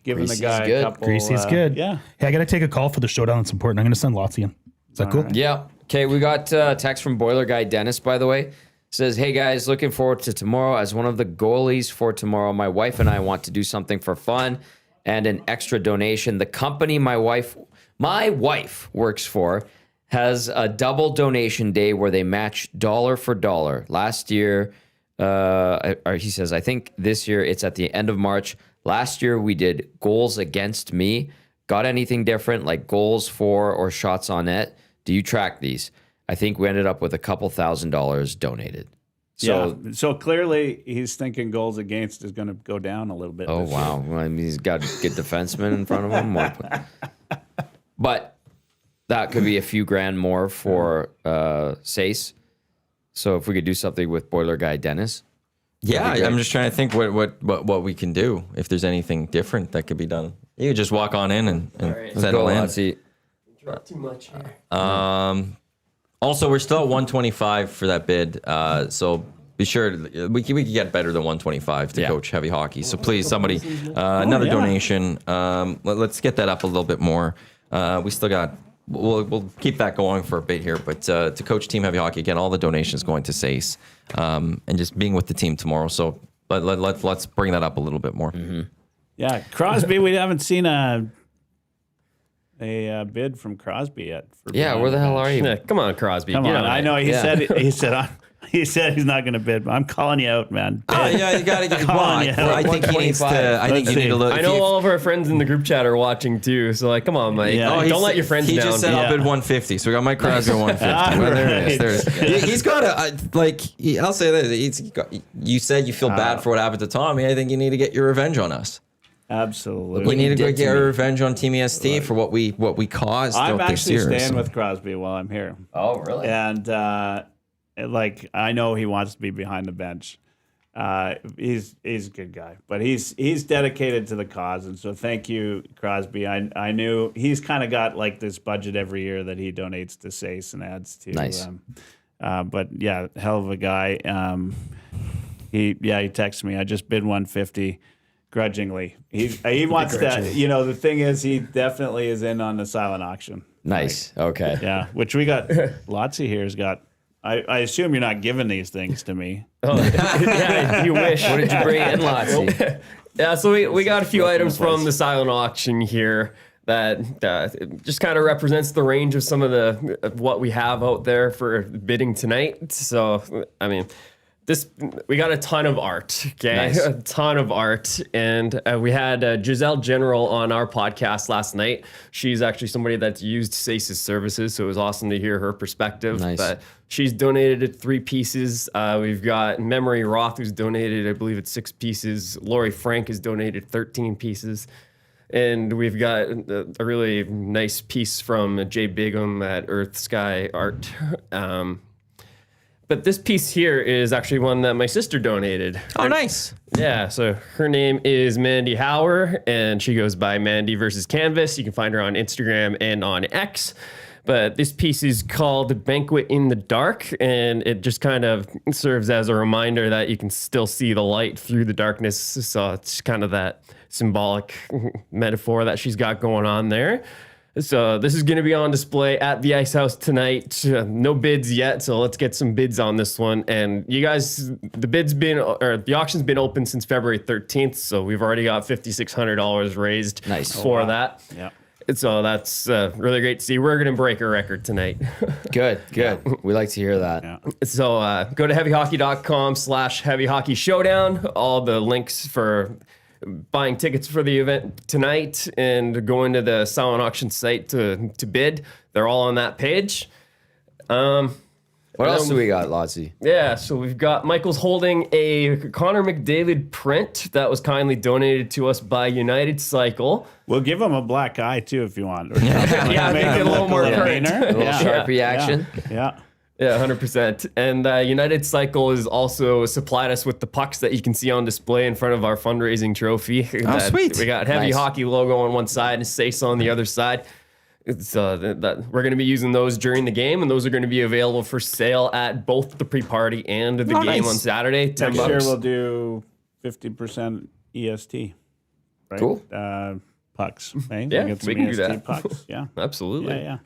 giving Greasy's the guy good. a couple. Greasy's good. Yeah. Hey, I got to take a call for the showdown. It's important. I'm going to send Lotzi in. Is that cool? Yeah. Okay, we got text from Boiler Guy Dennis, by the way. Says, hey guys, looking forward to tomorrow. As one of the goalies for tomorrow, my wife and I want to do something for fun and an extra donation. The company my wife works for has a double donation day where they match dollar for dollar. Last year, he says, I think this year it's at the end of March. Last year we did goals against me. Got anything different like goals for or shots on net? Do you track these? I think we ended up with a couple $1,000s donated. So clearly he's thinking goals against is going to go down a little bit. Oh, this year. wow. Well, I mean, he's got to get defensemen in front of him. But that could be a few grand more for SACE. So if we could do something with boiler guy Dennis. Yeah, I'm just trying to think what we can do. If there's anything different that could be done, you could just walk on in and settle in. Let's see. Not too much here. Also, we're still at 125 for that bid. So be sure we can get better than 125 to coach heavy hockey. So please, somebody, another donation. Let's get that up a little bit more. We still got. We'll keep that going for a bit here, but to coach Team Heavy Hockey again, all the donations going to SACE, and just being with the team tomorrow. So let's bring that up a little bit more. Mm-hmm. Yeah, Crosby. We haven't seen a bid from Crosby yet. Where the hell are you? Yeah, come on, Crosby. Come Get on, I it. know he said he's not going to bid, but I'm calling you out, man. Yeah, you got to get why. I think he needs to. I think you need to look. I know all of our friends in the group chat are watching too, so like, come on, Mike. Yeah. Don't let your friends He down. just said I'll bid 150, so we got Mike Crosby at 150. Well, there it is. There it is. He's got a I'll say this. You said you feel bad for what happened to Tommy. I think you need to get your revenge on us. Absolutely. We need to go did to get our me. revenge on Team EST for what we caused I'm out this actually year. staying with Crosby while I'm here. Oh, really? And I know he wants to be behind the bench. He's a good guy, but he's dedicated to the cause, and so thank you, Crosby. I knew he's kind of got like this budget every year that he donates to SACE and adds to. Nice. But yeah, hell of a guy. He texted me. I just bid 150. Grudgingly, he wants that. The thing is, he definitely is in on the silent auction. Nice. Okay. Yeah, which we got. Lotsy here's got. I assume you're not giving these things to me. Yeah, you wish. What did you bring in, Lotsie? Yeah, so we got a few items from the silent auction here that just kind of represents the range of some of what we have out there for bidding tonight. So, I mean, we got a ton of art, okay? Nice. A ton of art. And we had Giselle General on our podcast last night. She's actually somebody that's used SACE's services, so it was awesome to hear her perspective. Nice. But she's donated 3 pieces. We've got Memory Roth, who's donated, I believe it's 6 pieces. Lori Frank has donated 13 pieces. And we've got a really nice piece from Jay Bigham at Earth Sky Art. But this piece here is actually one that my sister donated. Oh, nice. Yeah, so her name is Mandy Hauer, and she goes by Mandy versus Canvas. You can find her on Instagram and on X. But this piece is called Banquet in the Dark, and it just kind of serves as a reminder that you can still see the light through the darkness. So it's kind of that symbolic metaphor that she's got going on there. So this is going to be on display at the Ice House tonight. No bids yet, so let's get some bids on this one. And you guys, the auction's been open since February 13th, so we've already got $5,600 raised for that. Yeah. So that's really great to see. We're going to break a record tonight. Good. We like to hear that. Yeah. So go to heavyhockey.com/Heavy Hockey Showdown. All the links for buying tickets for the event tonight and going to the silent auction site to bid. They're all on that page. What else do we got, Lotsie? Yeah, so we've got Michael's holding a Connor McDavid print that was kindly donated to us by United Cycle. We'll give him a black eye too if you want. Yeah, make it a little more current. A little Sharpie action. Yeah. Yeah, 100%. And United Cycle has also supplied us with the pucks that you can see on display in front of our fundraising trophy. Oh, sweet. We got Heavy Nice. Hockey logo on one side and SACE on the other side. It's, that we're going to be using those during the game, and those are going to be available for sale at both the pre-party and the game nice. on Saturday. $10. Next year we'll do 50% EST. Right? Cool. Pucks. Right? Yeah, We'll get some we can do EST that. Pucks. Yeah. Absolutely. Yeah.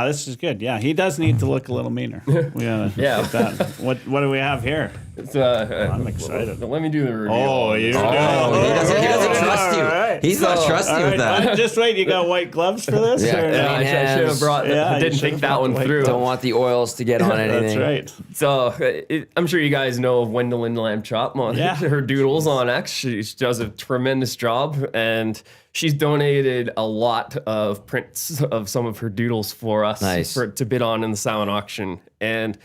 This is good. Yeah, he does need to look a little meaner. We gotta Yeah. get that. What do we have here? It's, I'm excited. Let me do the review. Oh, you He doesn't trust you. right. He's not trusting you with that. Just wait. You got white gloves for this? Yeah, or- Yeah, I should have hands. brought. Yeah, I you didn't should think have that brought one the white through. Don't want the oils to get on anything. That's right. So I'm sure you guys know of Wendell Lamb Chop on Yeah. her doodles on X. She does a tremendous job, and she's donated a lot of prints of some of her doodles for us Nice. to bid on in the silent auction. And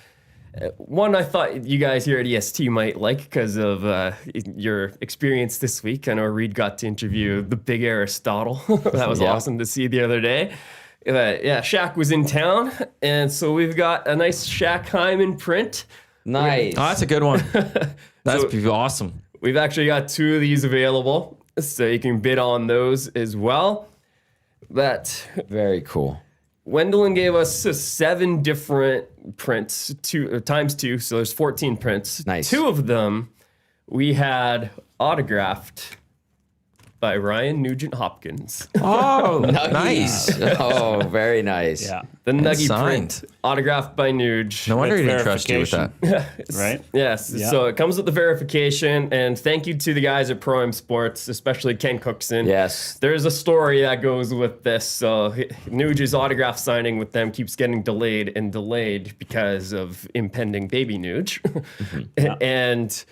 One I thought you guys here at EST might like because of your experience this week. I know Reed got to interview the big Aristotle. That was awesome to see the other day. Yeah, Shaq was in town, and so we've got a nice Shaq Hyman print. Nice. Oh, that's a good one. That's awesome. We've actually got 2 of these available, so you can bid on those as well. But Very cool. Wendelin gave us 7 different prints, times 2, so there's 14 prints. Nice. 2 of them we had autographed by Ryan Nugent-Hopkins. Oh, nice. Oh, very nice. Yeah. The Nuggy signed. print, autographed by Nuge. No wonder he With didn't trust you with that. Right? Yes, Yeah. so it comes with the verification, and thank you to the guys at Pro-Am Sports, especially Ken Cookson. Yes. There's a story that goes with this. So Nuge's autograph signing with them keeps getting delayed and delayed because of impending baby Nuge. And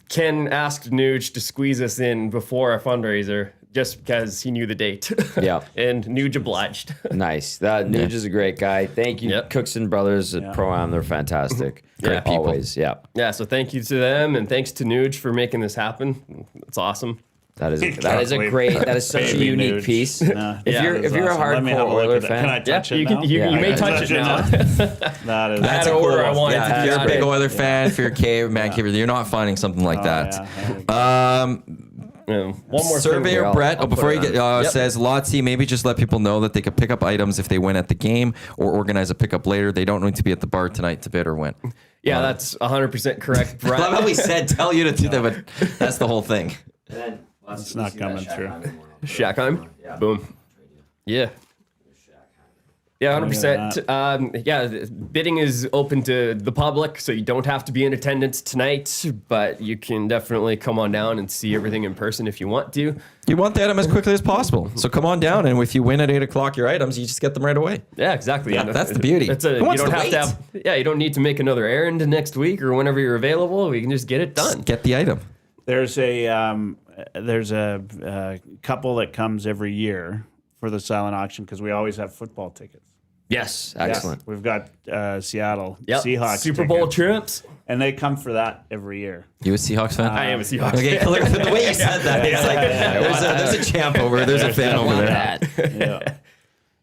Ken asked Nuge to squeeze us in before our fundraiser just because he knew the date. Yeah. And Nuge obliged. Nice. That Nuge is a great guy. Thank you, Yep. Cookson Brothers at Pro-Am. They're fantastic. Great people. Always. Yeah. Yeah, so thank you to them, and thanks to Nuge for making this happen. It's awesome. That is Can't a believe great. That is such a baby unique Nuge. piece. Yeah. If you're That is if you're awesome. a Let me have hardcore look Oiler at that. fan, Can I Yeah, touch it you now? can, you may I touch it now. That is. That's an order I wanted Yeah, to if you're a get big out. Oiler fan, if you're a caveman caver, you're not finding something like that. One more Surveyor thing. Brett, I'll put before it you get, on. says, Lotsy, maybe just let people know that they could pick up items if they win at the game or organize a pickup later. They don't need to be at the bar tonight to bid or win. Yeah, that's 100% correct, Brett. Love how we said tell you to do that, but that's the whole thing. It's not coming through. Shackheim? Boom. Yeah. Yeah, 100%. Yeah, bidding is open to the public, so you don't have to be in attendance tonight, but you can definitely come on down and see everything in person if you want to. You want the item as quickly as possible. So come on down, and if you win at 8 o'clock your items, you just get them right away. Yeah, exactly. Yeah, that's the beauty. That's Who you wants don't to have wait? to have. Yeah, you don't need to make another errand next week or whenever you're available. We can just get it done. Get the item. There's a couple that comes every year for the silent auction because we always have football tickets. Yes, excellent. We've got Seattle Yep. Seahawks Super Bowl tickets, trips. and they come for that every year. You a Seahawks fan? I am a Seahawks. Okay, clear. The way you said that, it's like there's a champ over, there's a fan over there.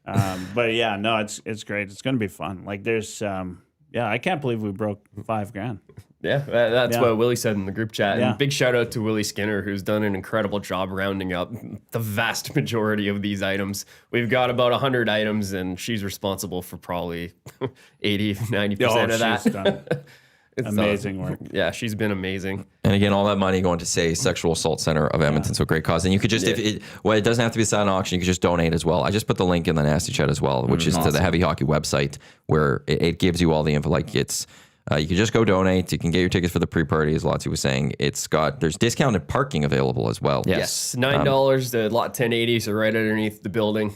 Yeah. But yeah, no, it's great. It's gonna be fun. Like there's I can't believe we broke $5,000. Yeah, that's Yeah. what Willie said in the group chat. Yeah. And big shout out to Willie Skinner, who's done an incredible job rounding up the vast majority of these items. We've got about 100 items, and she's responsible for probably 80, 90% of that. She's done It's, amazing work. Yeah, she's been amazing. And again, all that money going to SACE, Sexual Assault Center of Edmonton, so great cause. And you could just, if it doesn't have to be a silent auction, you could just donate as well. I just put the link in the Nasty Chat as well, which is to the Heavy Hockey website where it gives you all the info. Like it's, you can just go donate. You can get your tickets for the pre-party, as Lotsy was saying. There's discounted parking available as well. Yes. $9, the lot 1080, so right underneath the building.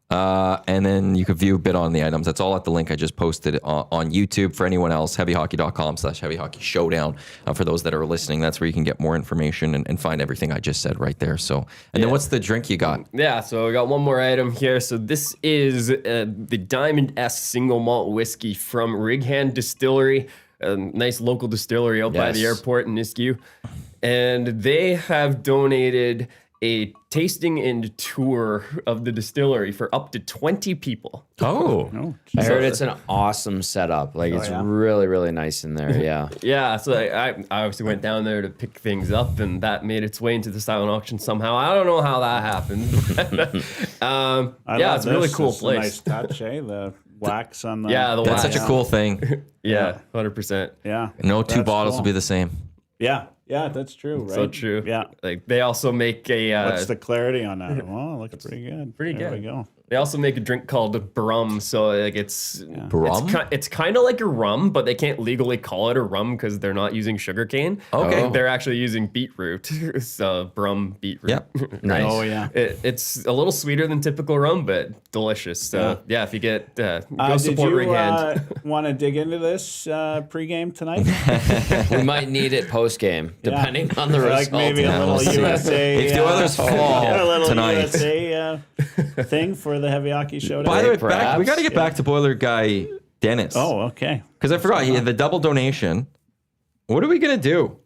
And then you could view bid on the items. That's all at the link I just posted on YouTube. For anyone else, heavyhockey.com/Heavy Hockey Showdown. For those that are listening, that's where you can get more information and find everything I just said right there. So, and then what's the drink you got? Yeah, so we got one more item here. So this is the Diamond S single malt whiskey from Righand Distillery, a nice local distillery out by the airport in Nisku. And they have donated a tasting and tour of the distillery for up to 20 people. Oh, I heard it's an awesome setup. Like it's really, really nice in there. Yeah. Yeah, so I obviously went down there to pick things up, and that made its way into the silent auction somehow. I don't know how that happened. I it's love a really this. cool It's a place. nice touch, eh? The wax on the Yeah, the that's wax. such a cool thing. Yeah, 100%. yeah. No two That's bottles cool. will be the same. Yeah, that's true. Right? So true. Yeah. Like they also make a What's the clarity on that? Well, it looks pretty good. Pretty There good. we go. they also make a drink called Brum. So like it's Brum? It's kind of like a rum, but they can't legally call it a rum because they're not using sugarcane. Okay. They're actually using beetroot. So Brum beetroot. Yep. Nice. Oh yeah. It's a little sweeter than typical rum, but delicious. So yeah, if you get go Did support you Righand. want to dig into this pregame tonight? We might need it post game, depending on the result. Like maybe a little we'll see. USA. If the Oilers fall a little tonight. USA thing for the Heavy Hockey Showdown. By the way, Perhaps. we got to get back to Boiler Guy Dennis. Oh, okay. Because I forgot he had the double donation. What are we gonna do?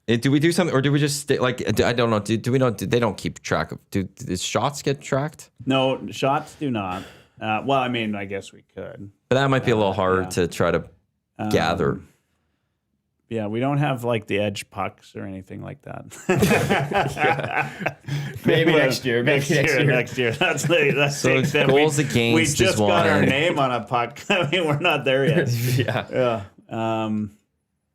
Do we do something, or do we just stay, like, I don't know. Do we know? They don't keep track of. Do shots get tracked? No, shots do not. Well, I mean, I guess we could. But that might be a little hard to try to gather. Yeah, we don't have like the edge pucks or anything like that. Maybe next year. Next year. That's So the extent. goals we against just is got our one. name on a puck. I mean, we're not there yet. Yeah. Yeah.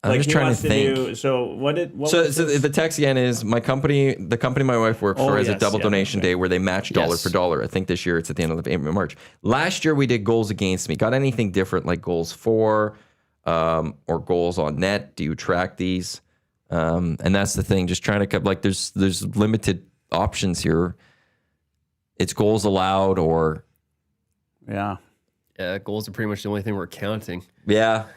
I'm just he trying wants to think. So what So was this? the text again is the company my wife works for has a yes, double yeah, donation okay. day where they match dollar for dollar. I think this year it's at the end of March. Last year we did goals against me. Got anything different like goals for or goals on net? Do you track these? And that's the thing. Just trying to like there's limited options here. It's goals allowed or Yeah. Yeah, goals are pretty much the only thing we're counting. yeah.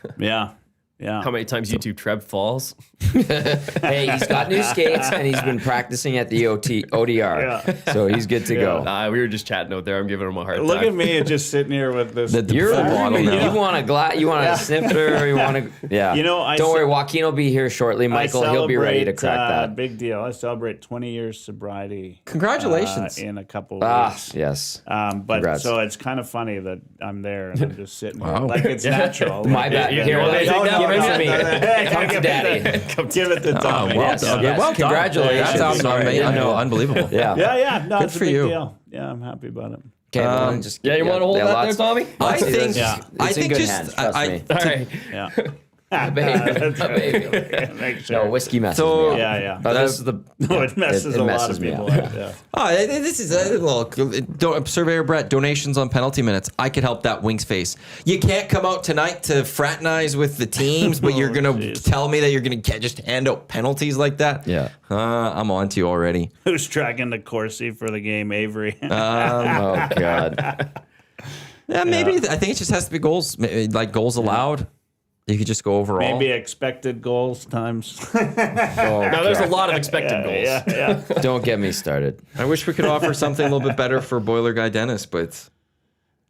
How many times YouTube Trev falls? Hey, he's got new skates and he's been practicing at the ODR, so he's good to go. We were just chatting out there. I'm giving him a hard time. Look at me just sitting here with this. You're full bottle now. you want a you want a snifter, or you want to, yeah. You know, don't worry, Joaquin will be here shortly. Michael, he'll be ready to crack that. Big deal. I celebrate 20 years sobriety. Congratulations. In a couple of weeks. Yes. But Congrats. so it's kind of funny that I'm there and I'm just sitting here. Wow. Like it's natural. My bad. Yeah, Here, yeah, let me yeah, give it yeah, to me. Hey, Come to daddy. Give it to Tommy. well Yes. done. Yes, Well done. congratulations. That's Sorry. I know, unbelievable. Yeah. Yeah. No, Good it's a for big you. deal. Yeah, I'm happy about it. Okay, well, just Yeah, you want to hold that there, Tommy? I think Yeah. I It's in think good just hands, trust me. All right. Yeah. Baby. Make sure. No, whiskey messes So- me up. Yeah. But this is the No, it messes it a lot messes of me people up. up. Yeah. Oh, this is a little Surveyor Brett, donations on penalty minutes. I could help that Wings face. You can't come out tonight to fraternize with the teams, but you're going to jeez. tell me that you're going to just hand out penalties like that? Yeah. I'm on to you already. Who's tracking the Corsi for the game? Avery. Oh God. Yeah, maybe. I think it just has to be goals, like goals allowed. You could just go overall. Maybe expected goals times. No, there's a lot of expected goals. Yeah. Don't get me started. I wish we could offer something a little bit better for Boiler Guy Dennis, but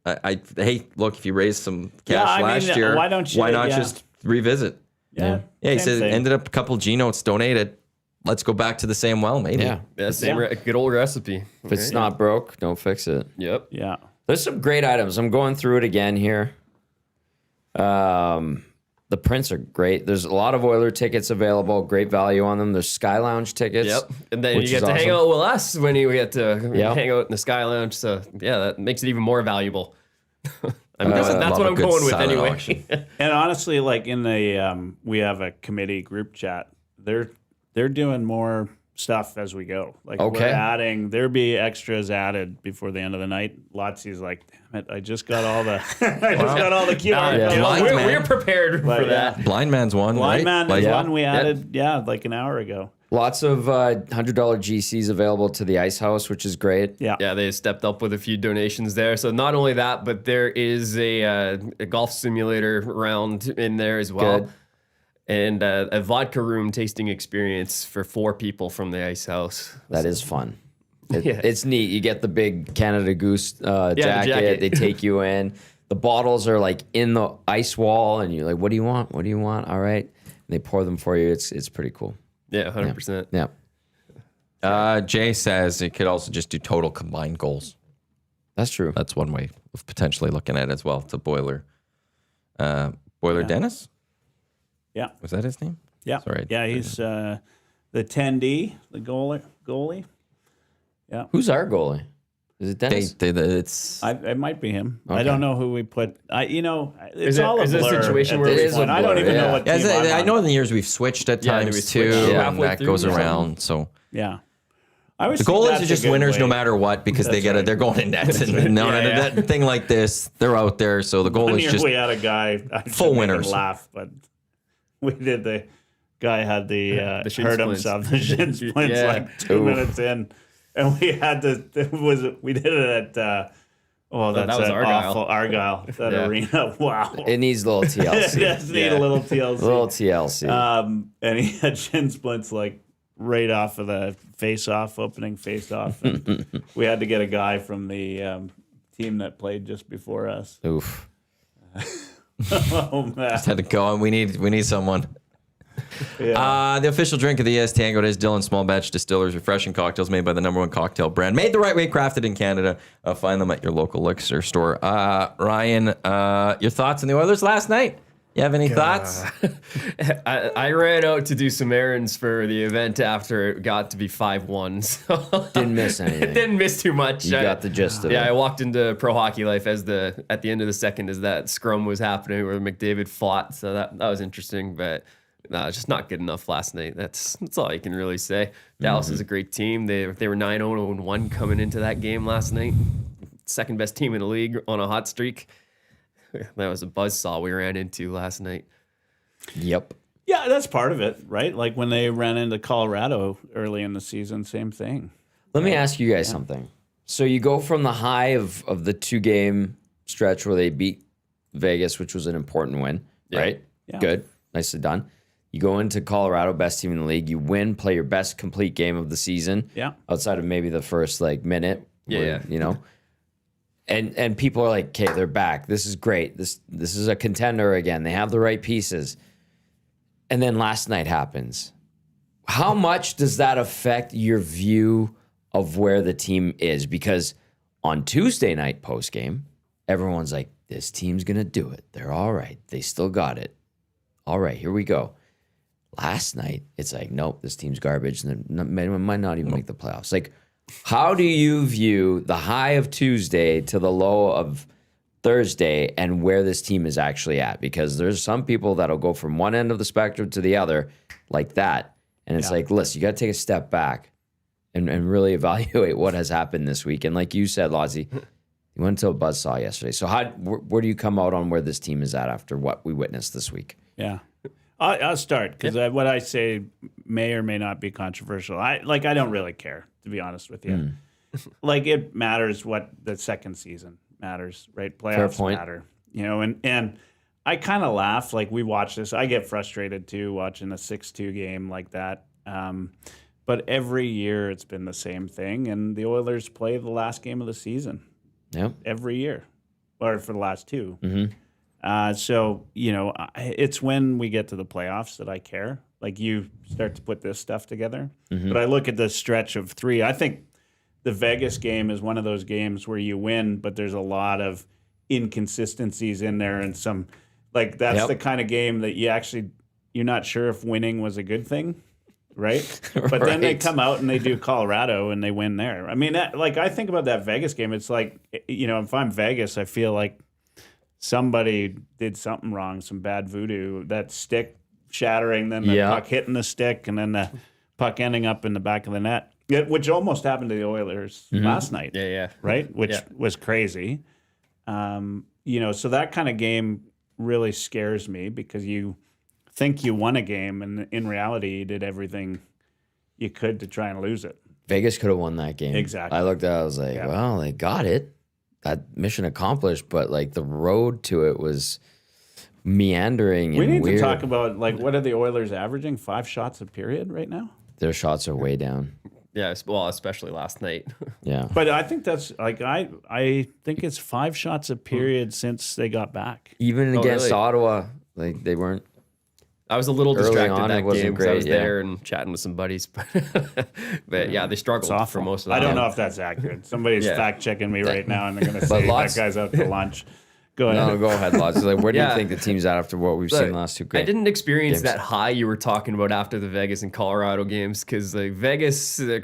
hey, look, if you raised some cash I mean, last year, why don't you- not yeah. just revisit? Yeah. Yeah, he Same said thing. ended up a couple G notes donated. Let's go back to the same well, maybe. Yeah. Yeah, same good old recipe. If it's not broke, don't fix it. Yep. Yeah. There's some great items. I'm going through it again here. The prints are great. There's a lot of Oiler tickets available. Great value on them. There's Sky Lounge tickets. Yep. And then you which get is to hang awesome. out with us when you get to Yep. hang out in the Sky Lounge. So, yeah, that makes it even more valuable. I mean, Love that's what a I'm good going with silent anyway. auction. And honestly, like in the we have a committee group chat. They're doing more stuff as we go. Like Okay. we're adding. There'll be extras added before the end of the night. Lotsy's like, damn it, I just got all the got all the QR Yeah. codes. Blind We're, man. we're prepared But, for that. Blind Man's one, Blind right? Man Like, is one we added. Like an hour ago. Lots of $100 GCs available to the Ice House, which is great. Yeah. Yeah, they stepped up with a few donations there. So not only that, but there is a golf simulator round in there as well. Good. And a vodka room tasting experience for 4 people from the Ice House. That is fun. Yeah. It's neat. You get the big Canada Goose jacket. jacket. They take you in. The bottles are like in the ice wall, and you're like, "What do you want? What do you want?" All right, and they pour them for you. It's pretty cool. Yeah, 100%. Yeah, Jay says it could also just do total combined goals. that's true. That's one way of potentially looking at it as well. To Boiler. Boiler Dennis? Yeah. Was that his name? Yeah. Sorry. Yeah, he's the 10D, the goalie. Yeah. Who's our goalie? Is it Dennis? It's It might be him. I Okay. don't know who we put. It's it- all a is it a blur. situation at where this it is a point. I don't blur, even yeah. know what Yeah, team I'm I on. know in the years we've switched at Yeah, times we too, switched and halfway that through goes or something. around. So Yeah. I always the think goalies that's are a just good winners no way. matter what because That's they're right. going in nets and no, Yeah. that thing like this, they're out there. So the goal One is year just we had a guy I full shouldn't make him winners. laugh, but we did. The guy had the The shin hurt splints. himself. The shin splints Yeah. like 2 minutes in, and we had to. We did it at. That's that was an Argyle. awful Argyle. That Yeah. arena. Wow. It needs a little It TLC. does need a little TLC. little TLC. And he had shin splints like right off of the opening face off. And we had to get a guy from the team that played just before us. Oof. Oh man. Just had to go on. We need someone. Yeah. The official drink of the EST Hangout is Dylan Small Batch Distillers refreshing cocktails made by the #1 cocktail brand, made the right way, crafted in Canada. Find them at your local liquor store. Ryan, your thoughts on the Oilers last night? You have any thoughts? I ran out to do some errands for the event after it got to be 5-1. So Didn't miss anything. didn't miss too much. You got the gist of it. Yeah, I walked into Pro Hockey Life at the end of the second as that scrum was happening where McDavid fought. So that was interesting, but no, it's just not good enough last night. That's all you can really say. Dallas is a great team. They were 9-0-1 coming into that game last night. Second best team in the league on a hot streak. That was a buzzsaw we ran into last night. Yep. Yeah, that's part of it, right? Like when they ran into Colorado early in the season, same thing. Let me ask you guys something. So you go from the high of the 2-game stretch where they beat Vegas, which was an important win, right? Yeah. Good. Nicely done. You go into Colorado, best team in the league. You win, play your best complete game of the season. Yeah. Outside of maybe the first minute. Yeah. You know. And people are like, okay, they're back. This is great. This is a contender again. They have the right pieces. And then last night happens. How much does that affect your view of where the team is? Because on Tuesday night postgame, everyone's like, this team's going to do it. They're all right. They still got it. All right, here we go. Last night, it's like, nope, this team's garbage. And they might not even make the playoffs. Like, how do you view the high of Tuesday to the low of Thursday and where this team is actually at? Because there's some people that'll go from one end of the spectrum to the other like that. And it's like, listen, you got to take a step back and really evaluate what has happened this week. And like you said, Lozzie, you went to a buzzsaw yesterday. So where do you come out on where this team is at after what we witnessed this week? Yeah. I'll start because what I say may or may not be controversial. I don't really care, to be honest with you. Like it matters what the second season matters, right? Playoffs matter, and I kind of laugh. Like we watch this, I get frustrated too watching a 6-2 game like that. But every year it's been the same thing, and the Oilers play the last game of the season. Yep. Every year, or for the last two. So, it's when we get to the playoffs that I care. Like you start to put this stuff together. But I look at the stretch of 3. I think the Vegas game is one of those games where you win, but there's a lot of inconsistencies in there and some that's the kind of game that you're not sure if winning was a good thing. Right? But then they come out and they do Colorado and they win there. I mean, I think about that Vegas game. It's like, if I'm Vegas, I feel like somebody did something wrong, some bad voodoo. That stick shattering, then the puck hitting the stick, and then the puck ending up in the back of the net, which almost happened to the Oilers last night. Yeah. Right? Which was crazy. So that kind of game really scares me because you think you won a game, and in reality, you did everything you could to try and lose it. Vegas could have won that game. Exactly. I looked at it, I was like, well, they got it. That mission accomplished, but the road to it was meandering and we need weird. to talk about what are the Oilers averaging? 5 shots a period right now? Their shots are way down. Yeah, well, especially last night. Yeah. But I think that's I think it's 5 shots a period since they got back. Even against really? Ottawa, they weren't. I was a little Early distracted on, that it wasn't game because I was great, yeah. there and chatting with some buddies. But yeah, they struggled for most of the I time. don't know if that's accurate. Somebody's fact checking me right now, and they're going to say lots- that guy's out to lunch. Go ahead. No, go ahead, Lots. Where do you Yeah. think the team's at after what we've seen the last 2 games? I didn't experience games. that high you were talking about after the Vegas and Colorado games because Vegas, they're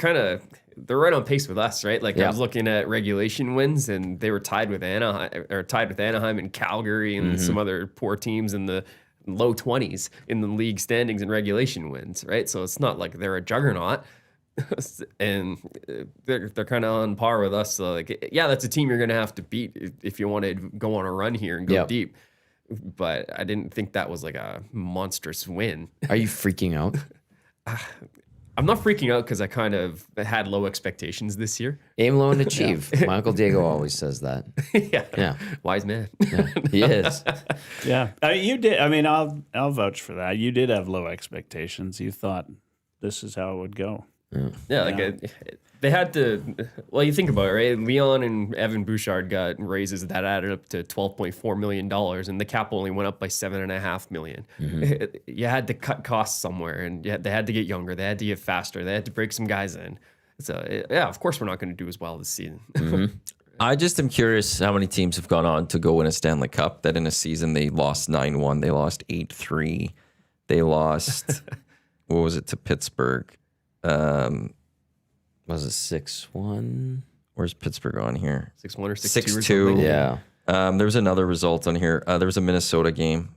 right on pace with us, right? I was looking at regulation wins and they were tied with Anaheim and Calgary and some other poor teams in the low 20s in the league standings and regulation wins, right? So it's not like they're a juggernaut. And they're kind of on par with us. So that's a team you're going to have to beat if you want to go on a run here and go deep. But I didn't think that was a monstrous win. Are you freaking out? I'm not freaking out because I kind of had low expectations this year. Aim low and achieve. My Uncle Diego always says that. Yeah. Wise man. Yeah, he is. Yeah, you did. I mean, I'll vouch for that. You did have low expectations. You thought this is how it would go. Yeah, they had to. Well, you think about it, right? Leon and Evan Bouchard got raises that added up to $12.4 million, and the cap only went up by $7.5 million. You had to cut costs somewhere, and they had to get younger. They had to get faster. They had to break some guys in. So yeah, of course we're not going to do as well this season. I just am curious how many teams have gone on to go win a Stanley Cup that in a season they lost 9-1, they lost 8-3, they lost what was it to Pittsburgh? Was it 6-1? Where's Pittsburgh on here? 6-1 or 6-2 or 6-2. something. Yeah. There was another result on here. There was a Minnesota game.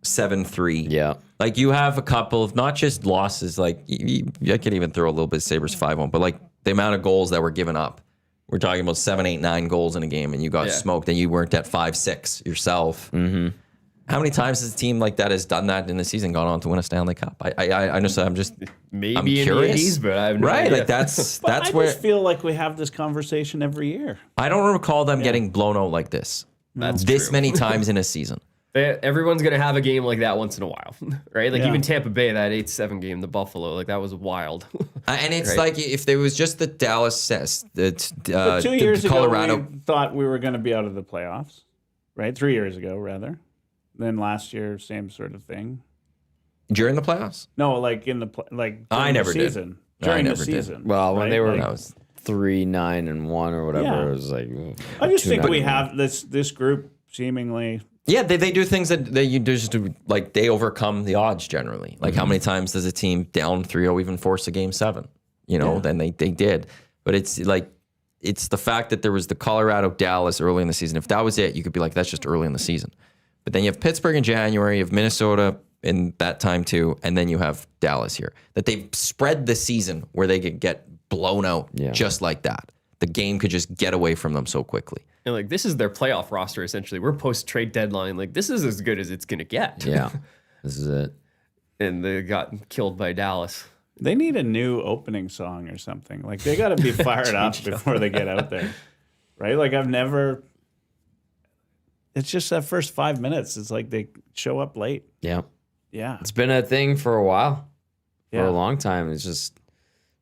7-3. Yeah. Like you have a couple of not just losses, like I could even throw a little bit Sabres 5-1, but like the amount of goals that were given up. We're talking about 7, 8, 9 goals in a game and you got smoked and you weren't at 5-6 yourself. How many times has a team like that has done that in the season, gone on to win a Stanley Cup? I just, I'm Maybe I'm in curious. the 80s, but I have no right, idea. like that's I where just feel like we have this conversation every year. I don't recall them getting blown out like this. That's this true. many times in a season. Everyone's going to have a game like that once in a while, right? Like even Tampa Bay, that 8-7 game, the Buffalo, like that was wild. And it's like if there was just the Dallas, But 2 years Colorado. ago, we thought we were going to be out of the playoffs, right? 3 years ago, rather. Then last year, same sort of thing. During the playoffs? No, like in the I never did. season. I During the never did. season. Well, when right? they were Like, That was 3-9-1 or whatever, Yeah. it was like. I just think 2-9. we have this group seemingly. yeah, they do things that you just do, like they overcome the odds generally. Like how many times does a team down 3-0 even force a game 7? You know, then they did. But it's like it's the fact that there was the Colorado Dallas early in the season. If that was it, you could be like, that's just early in the season. But then you have Pittsburgh in January, you have Minnesota in that time too, and then you have Dallas here. That they've spread the season where they could get blown out just like that. The game could just get away from them so quickly. And like this is their playoff roster essentially. We're post trade deadline. Like this is as good as it's gonna get. Yeah, this is it. And they got killed by Dallas. They need a new opening song or something. Like they got to be fired up before they get out there, right? Like I've never. It's just that first 5 minutes. It's like they show up late. Yeah. Yeah. It's been a thing for a while, for a long time. It's just,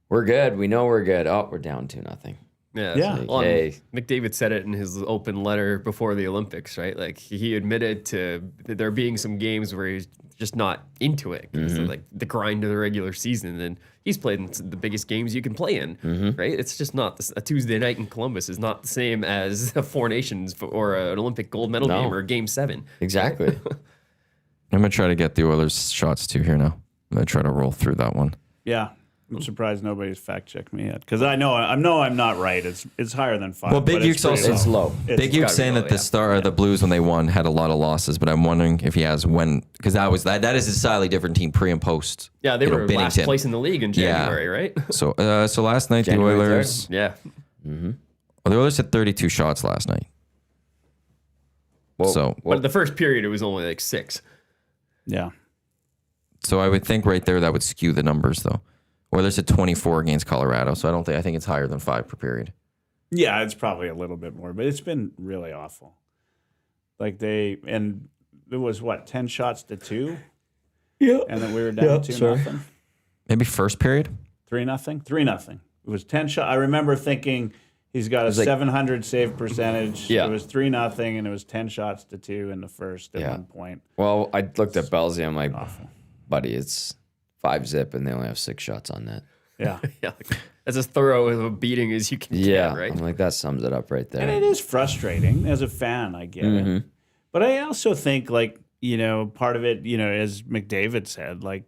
we're good. We know we're good. Oh, we're down 2-0. Yeah. Yeah. So, well, Hey. McDavid said it in his open letter before the Olympics, right? Like he admitted to there being some games where he's just not into it because of like the grind of the regular season. And he's played in the biggest games you can play in, right? It's just not a Tuesday night in Columbus is not the same as a Four Nations or an Olympic gold medal game or a Game 7. Exactly. I'm going to try to get the Oilers shots too here now. I'm going to try to roll through that one. Yeah. I'm surprised nobody's fact checked me yet because I know I'm not right. It's higher than 5. Well, Big but Uke's pretty also- It's low. Big Uke's saying that the Blues when they won had a lot of losses, but I'm wondering if he has when because that is a slightly different team pre and post. Yeah, they were last Binnington. place in the league in January, right? So last night January the Oilers, 3rd? Yeah. well, the Oilers had 32 shots last night. Well, So But the first period, it was only like 6. Yeah. so I would think right there that would skew the numbers though. Oilers had 24 against Colorado, so I think it's higher than 5 per period. Yeah, it's probably a little bit more, but it's been really awful. Like and it was 10 shots to 2? Yeah. And then we were down 2-0. Maybe first period. 3-0? 3-0. It was 10 shots. I remember thinking he's got a 700 save percentage. Yeah. It was 3-0 and it was 10 shots to 2 in the first at one point. well, I looked at Belsey. I'm like, buddy, it's 5-zip, and they only have 6 shots on that. Yeah. Yeah. Like, that's as thorough of a beating as you can Yeah, get, right? I'm like, that sums it up right there. And it is frustrating as a fan, I get it. But I also think, like, part of it, as McDavid said, like,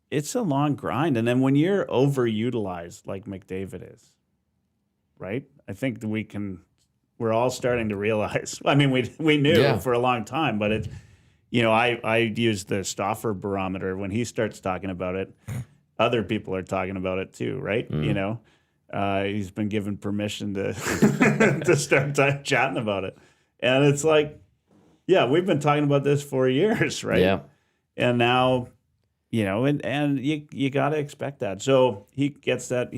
it's a long grind. And then when you're overutilized like McDavid is, right? I think that we're all starting to realize. I mean, we knew for a long time, but it's, I use the Stauffer barometer. When he starts talking about it, other people are talking about it too, right? He's been given permission to to start chatting about it. And it's like, yeah, we've been talking about this for years, right? Yeah. And now, and you got to expect that. So he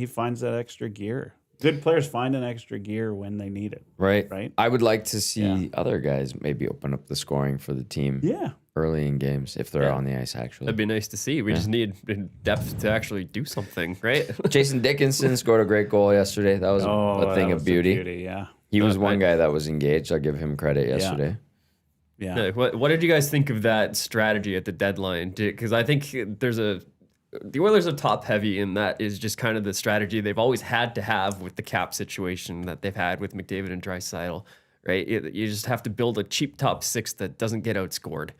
finds that extra gear. Good players find an extra gear when they need it. Right. Right. I would like to see other guys maybe open up the scoring for the team. Yeah. early in games if they're on the ice, actually. That'd be nice to see. We just need depth to actually do something, right? Jason Dickinson scored a great goal yesterday. That was a thing of beauty. Yeah. He was one guy that was engaged. I'll give him credit yesterday. Yeah. What did you guys think of that strategy at the deadline? Because I think the Oilers are top heavy, and that is just kind of the strategy they've always had to have with the cap situation that they've had with McDavid and Draisaitl, right? You just have to build a cheap top six that doesn't get outscored.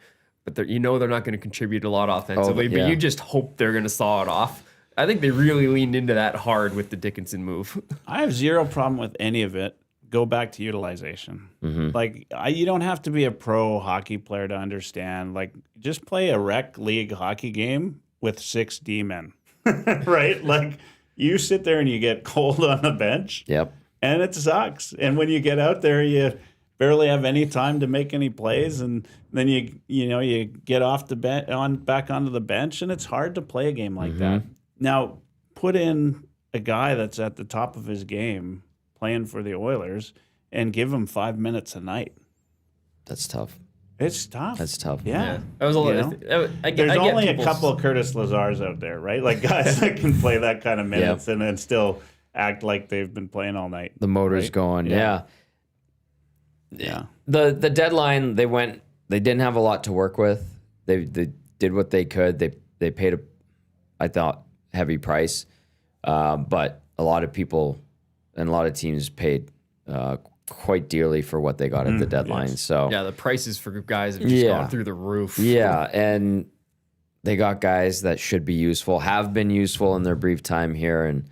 But they're not going to contribute a lot offensively, but you just hope they're going to saw it off. I think they really leaned into that hard with the Dickinson move. I have zero problem with any of it. Go back to utilization. Like, you don't have to be a pro hockey player to understand. Like, just play a rec league hockey game with 6 D-men, right? Like, you sit there and you get cold on the bench. Yep. And it sucks. And when you get out there, you barely have any time to make any plays, and then you get off the back onto the bench, and it's hard to play a game like that. Now, put in a guy that's at the top of his game playing for the Oilers and give him 5 minutes a night. That's tough. It's tough. That's tough. Yeah. That was a You lot. There's only a couple of Curtis Lazars out there, right? Like guys that can play that kind of minutes and then still act like they've been playing all night. The motor's going. Yeah. The deadline, they didn't have a lot to work with. They did what they could. They paid I thought, heavy price. But a lot of people and a lot of teams paid quite dearly for what they got at the deadline. Yes. So the prices for guys have just gone through the roof. Yeah, and they got guys that should be useful, have been useful in their brief time here, and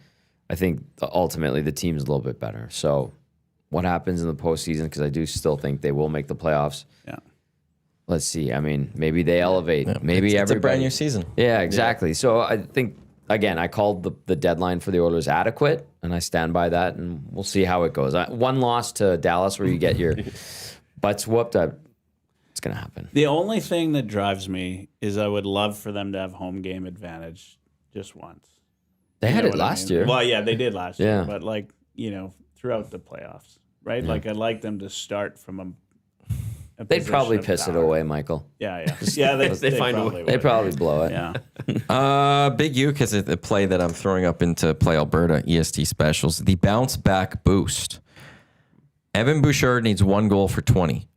I think ultimately the team's a little bit better. So what happens in the postseason, because I do still think they will make the playoffs. Yeah. Let's see. I mean, maybe they elevate. Maybe it's a brand new season. Yeah, exactly. So I think, again, I called the deadline for the Oilers adequate, and I stand by that, and we'll see how it goes. One loss to Dallas where you get your butts whooped, it's going to happen. The only thing that drives me is I would love for them to have home game advantage just once. They had it what I last mean? year. Well, yeah, they did last Yeah. year, but throughout the playoffs, right? Like I'd like them to start from a They'd position probably of piss it power. away, Michael. Yeah. They find a probably way. would. They probably blow it. Yeah. Big U, because the play that I'm throwing up into Play Alberta, EST Specials, the bounce back boost. Evan Bouchard needs 1 goal for 20.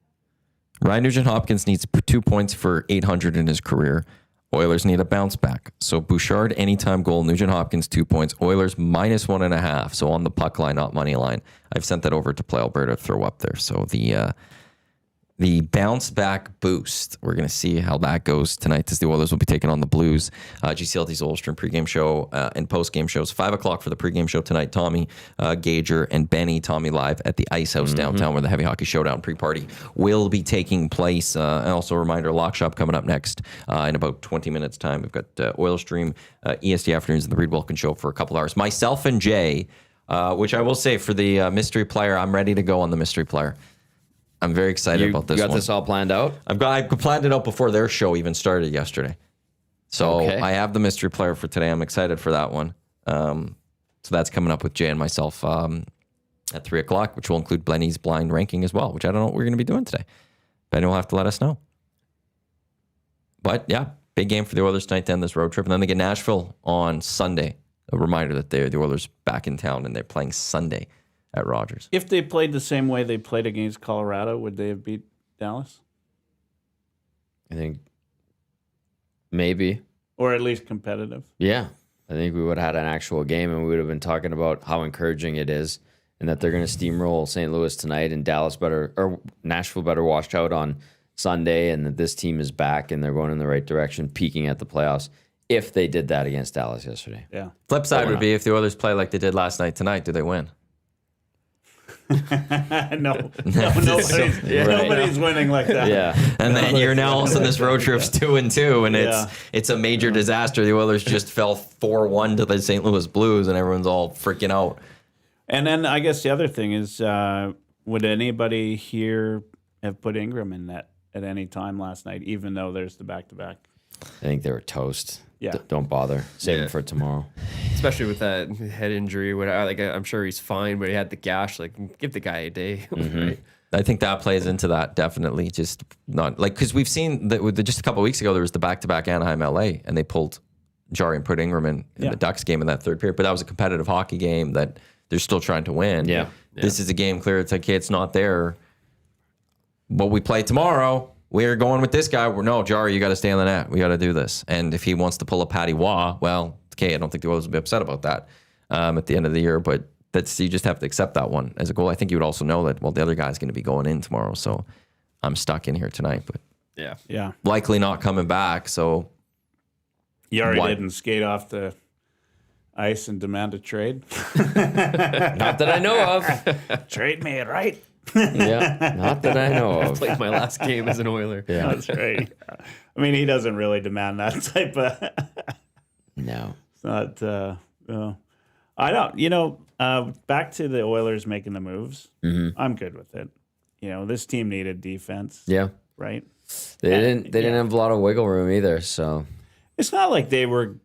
Ryan Nugent-Hopkins needs 2 points for 800 in his career. Oilers need a bounce back. So Bouchard, anytime goal. Nugent-Hopkins, 2 points. Oilers -1.5. So on the puck line, not money line. I've sent that over to Play Alberta to throw up there. So the bounce back boost. We're going to see how that goes tonight as the Oilers will be taking on the Blues. GCLT's Ulstrom pregame show and postgame shows. 5 o'clock for the pregame show tonight. Tommy, Gager, and Benny. Tommy live at the Ice House downtown where the Heavy Hockey Showdown pre-party will be taking place. And also a reminder, Lock Shop coming up next in about 20 minutes time. We've got Oil Stream, EST Afternoons, and the Reed Wilkins Show for a couple hours. Myself and Jay, which I will say for the mystery player, I'm ready to go on the mystery player. I'm very excited about this You got one. this all planned out? I planned it out before their show even started yesterday. So Okay. I have the mystery player for today. I'm excited for that one. So that's coming up with Jay and myself at 3 o'clock, which will include Blenny's blind ranking as well, which I don't know what we're going to be doing today. Benny will have to let us know. But yeah, big game for the Oilers tonight to end this road trip. And then they get Nashville on Sunday. A reminder that the Oilers back in town and they're playing Sunday at Rogers. If they played the same way they played against Colorado, would they have beat Dallas? I think maybe. Or at least competitive? Yeah. I think we would have had an actual game, and we would have been talking about how encouraging it is and that they're going to steamroll St. Louis tonight, and Nashville better watch out on Sunday, and that this team is back and they're going in the right direction, peaking at the playoffs. If they did that against Dallas yesterday. Yeah. Flip side would be if the Oilers play like they did last night tonight, do they win? Nobody's winning like that. Yeah. And then you're now also this road trip's 2-2, and Yeah. it's a major disaster. The Oilers just fell 4-1 to the St. Louis Blues, and everyone's all freaking out. And then I guess the other thing is, would anybody here have put Ingram in net at any time last night, even though there's the back-to-back? I think they were toast. Yeah. Don't bother. Save them for tomorrow. Especially with that head injury. I'm sure he's fine, but he had the gash. Like, give the guy a day, right? I think that plays into that definitely. Just not like because we've seen that with just a couple of weeks ago there was the back-to-back Anaheim LA and they pulled Jari and put Ingram in the Ducks game in that third period, but that was a competitive hockey game that they're still trying to win. Yeah. This is a game clear. It's like, hey, it's not there. But we play tomorrow. We're going with this guy. No, Jari, you got to stay on the net. We got to do this. And if he wants to pull a Patty Waugh, well, okay, I don't think the Oilers will be upset about that at the end of the year. But that's you just have to accept that one as a goal. I think you would also know that, well, the other guy's going to be going in tomorrow. So I'm stuck in here tonight. But Yeah. likely not coming back. So Yari didn't skate off the ice and demand a trade. Not that I know of. Trade me, right? Yeah, not that I know of. Played my last game as an Oiler. Yeah, That's right. I mean, he doesn't really demand that type of. no. It's not. I don't. Back to the Oilers making the moves. I'm good with it. This team needed defense. Yeah, Right. they didn't have a lot of wiggle room either. So It's not like they were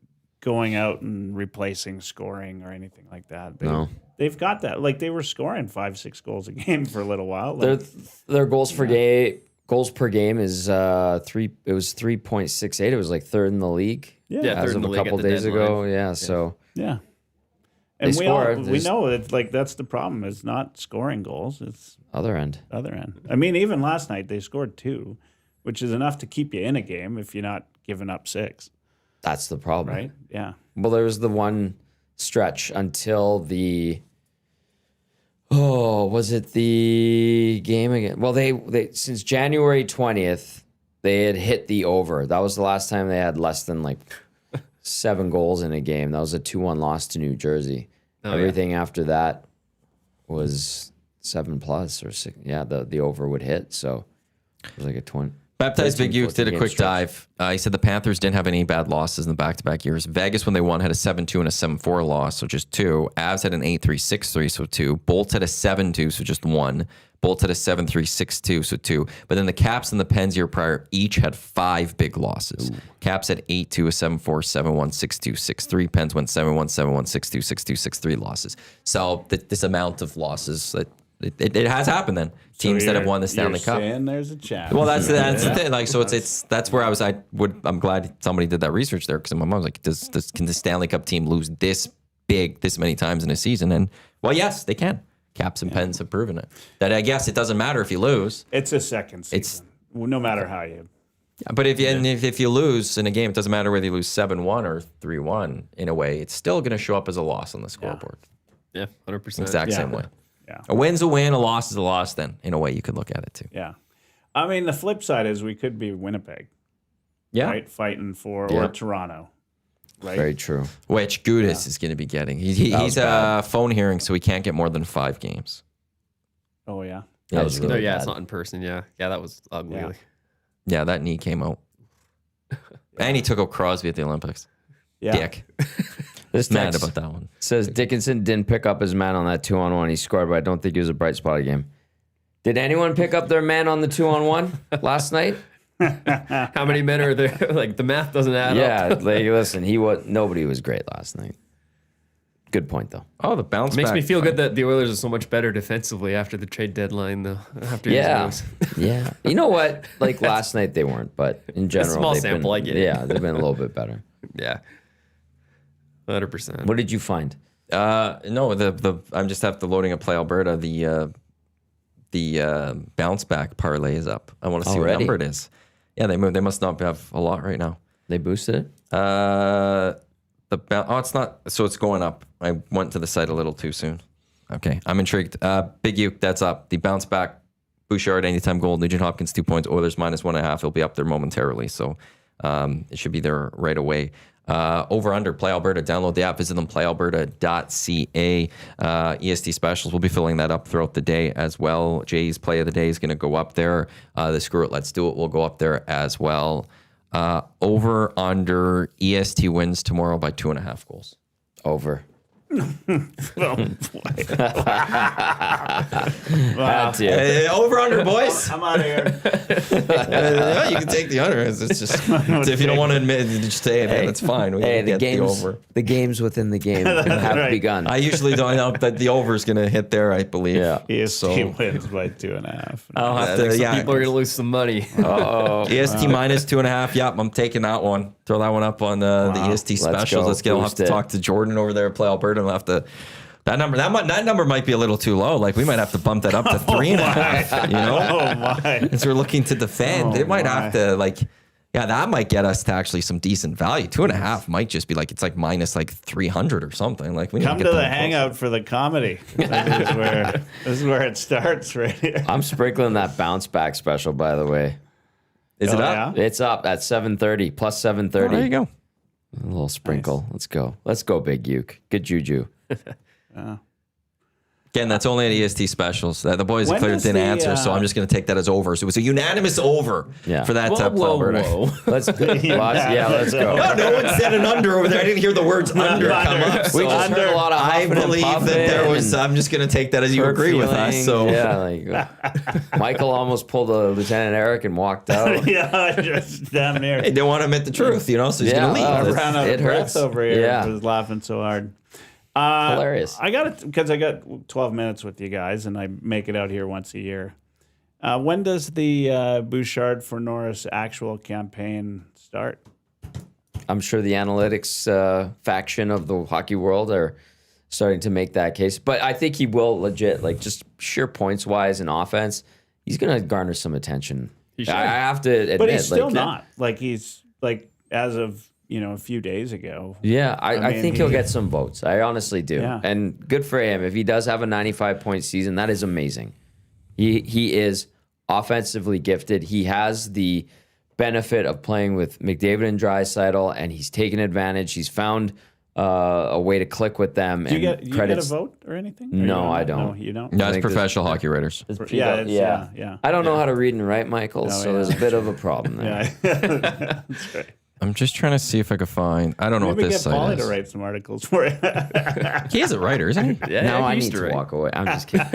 going out and replacing scoring or anything like that. No. They've got that. Like they were scoring 5-6 goals a game for a little while. Like, their goals per game is 3. It was 3.68. It was like third in the league. yeah. Yeah. As Third in of the a league at couple the days deadline. ago. Yeah. So Yeah. And They we score. we know it's like that's the problem. It's not scoring goals. It's other end. the other end. I mean, even last night they scored 2, which is enough to keep you in a game if you're not giving up 6. That's the problem. Right? Yeah. Well, there was the one stretch until was it the game again? Well, they since January 20th, they had hit the over. That was the last time they had less than like 7 goals in a game. That was a 2-1 loss to New Jersey. Everything after that was 7+ or 6. Yeah, the over would hit. So it was like a 20. Baptized 13, Big Ukes did a 14 quick stretch. dive. He said the Panthers didn't have any bad losses in the back-to-back years. Vegas, when they won, had a 7-2 and a 7-4 loss, so just 2. Avs had an 8-3, 6-3, so 2. Bolts had a 7-2, so just 1. Bolts had a 7-3, 6-2, so 2. But then the Caps and the Pens year prior each had 5 big losses. Caps had 8-2, a 7-4, 7-1, 6-2, 6-3. Pens went 7-1, 7-1, 6-2, 6-2, 6-3 losses. So this amount of losses, it has happened then. Teams that have won the Stanley Cup. Saying there's a chance. Well, that's the thing. Like, so it's that's where I'm glad somebody did that research there because my mom was like, can the Stanley Cup team lose this big this many times in a season? And well, yes, they can. Caps and Pens have proven it. That I guess it doesn't matter if you lose. It's a second season. No matter how you. But if you lose in a game, it doesn't matter whether you lose 7-1 or 3-1. In a way, it's still going to show up as a loss on the scoreboard. Yeah, 100%. Exact same way. Yeah. A win's a win, a loss is a loss. Then, in a way, you could look at it too. Yeah. I mean, the flip side is we could be Winnipeg, Yeah. right? Fighting for, Yeah. or Toronto, right? Very true. Which Gudis is going to be getting. He's a phone hearing, so he can't get more than 5 games. Oh, yeah. That was it's really Yeah, bad. it's not in person. Yeah, that was ugly. Yeah. Yeah, that knee came out. And he took out Crosby at the Olympics. Yeah. Dick. This Mad text about that one. says Dickinson didn't pick up his man on that 2-on-1. He scored, but I don't think he was a bright spot of the game. Did anyone pick up their man on the 2-on-1 last night? How many men are there? Like the math doesn't add up. Yeah, like listen, nobody was great last night. Good point though. Oh, the bounce Makes back. me feel good that the Oilers are so much better defensively after the trade deadline, though. After Yeah, these moves. yeah. You know what? Like last night they weren't, but in general, small they've sample, been, I get it. Yeah, they've been a little bit better. Yeah, 100%. What did you find? No, I'm just after loading up Play Alberta. The bounce back parlay is up. I want to see Already? what number it is. Yeah, they moved. They must not have a lot right now. They boosted it. It's not. So it's going up. I went to the site a little too soon. Okay, I'm intrigued. Big Uke, that's up. The bounce back, Bouchard anytime goal. Nugent Hopkins 2 points. Oilers -1.5. It'll be up there momentarily. So it should be there right away. Over under Play Alberta. Download the app. Visit them playalberta.ca. EST specials. We'll be filling that up throughout the day as well. Jay's play of the day is going to go up there. The Screw It, Let's Do It will go up there as well. Over under EST wins tomorrow by 2.5 goals. Over. That's it. Over under, boys. I'm out of here. Yeah, you can take the under. It's just if you don't want to admit it, just say it. Man, that's fine. We Hey, can the get games, over. the games within the game have Right. begun. I usually don't know that the over is going to hit there. I believe. Yeah. EST wins by 2.5. I'll have I think to. some Yeah. people are gonna lose some money. EST minus 2.5. Yep, I'm taking that one. Throw that one up on the EST specials. go. Let's get. I'll have Boost to it. talk to Jordan over there at Play Alberta. We'll have to. That number might be a little too low. Like we might have to bump that up to 3.5. You know, Oh my! as we're looking to defend, it might have to like. Yeah, that might get us to actually some decent value. 2.5 might just be like it's like minus like 300 or something. Like we need Come to to get the them close. hangout for the comedy. This is where it starts right here. I'm sprinkling that bounce back special, by the way. Is it Oh, up? yeah? It's up at 7:30 plus 7:30. There you go. A little sprinkle. Let's go. Let's go, Big Uke. Good juju. Again, that's only at EST specials. The boys When clearly does didn't the, answer, so I'm just going to take that as over. So it was a unanimous over Yeah. for that Whoa, whoa, Alberta. whoa. Let's let's go. No one said an under over there. I didn't hear the words under come up. We So just heard a lot of I huffing and believe that puffing there was. and I'm just going to take that as you hurt agree with us. feelings. So yeah, like Michael almost pulled a Lieutenant Eric and walked out. Yeah, just damn near. he didn't want to admit the truth, you know. So he's going to leave. well, I ran out It of breath hurts. over here. Yeah. I was laughing so hard. Hilarious. I got it because I got 12 minutes with you guys, and I make it out here once a year. When does the Bouchard for Norris actual campaign start? I'm sure the analytics faction of the hockey world are starting to make that case. But I think he will legit, like just sheer points wise and offense, he's going to garner some attention. should. I have to admit. But he's still like, not. Like he's like as of a few days ago. Yeah, I mean, think he'll get some votes. I honestly do. Yeah. And good for him. If he does have a 95-point season, that is amazing. He is offensively gifted. He has the benefit of playing with McDavid and Draisaitl, and he's taken advantage. He's found a way to click with them. Do you and get you credits. get a vote or anything? No, I don't. No, you don't. No, I it's think this- professional hockey writers. Yeah, yeah. I don't know how to read and write, Michael, so yeah. there's a bit of a problem there. Yeah. That's right. I'm just trying to see if I can find. I don't know Maybe what this get Paulie site to is. write some articles for you. He is a writer, isn't he? Yeah, Now he I used need to write. walk away. I'm just kidding.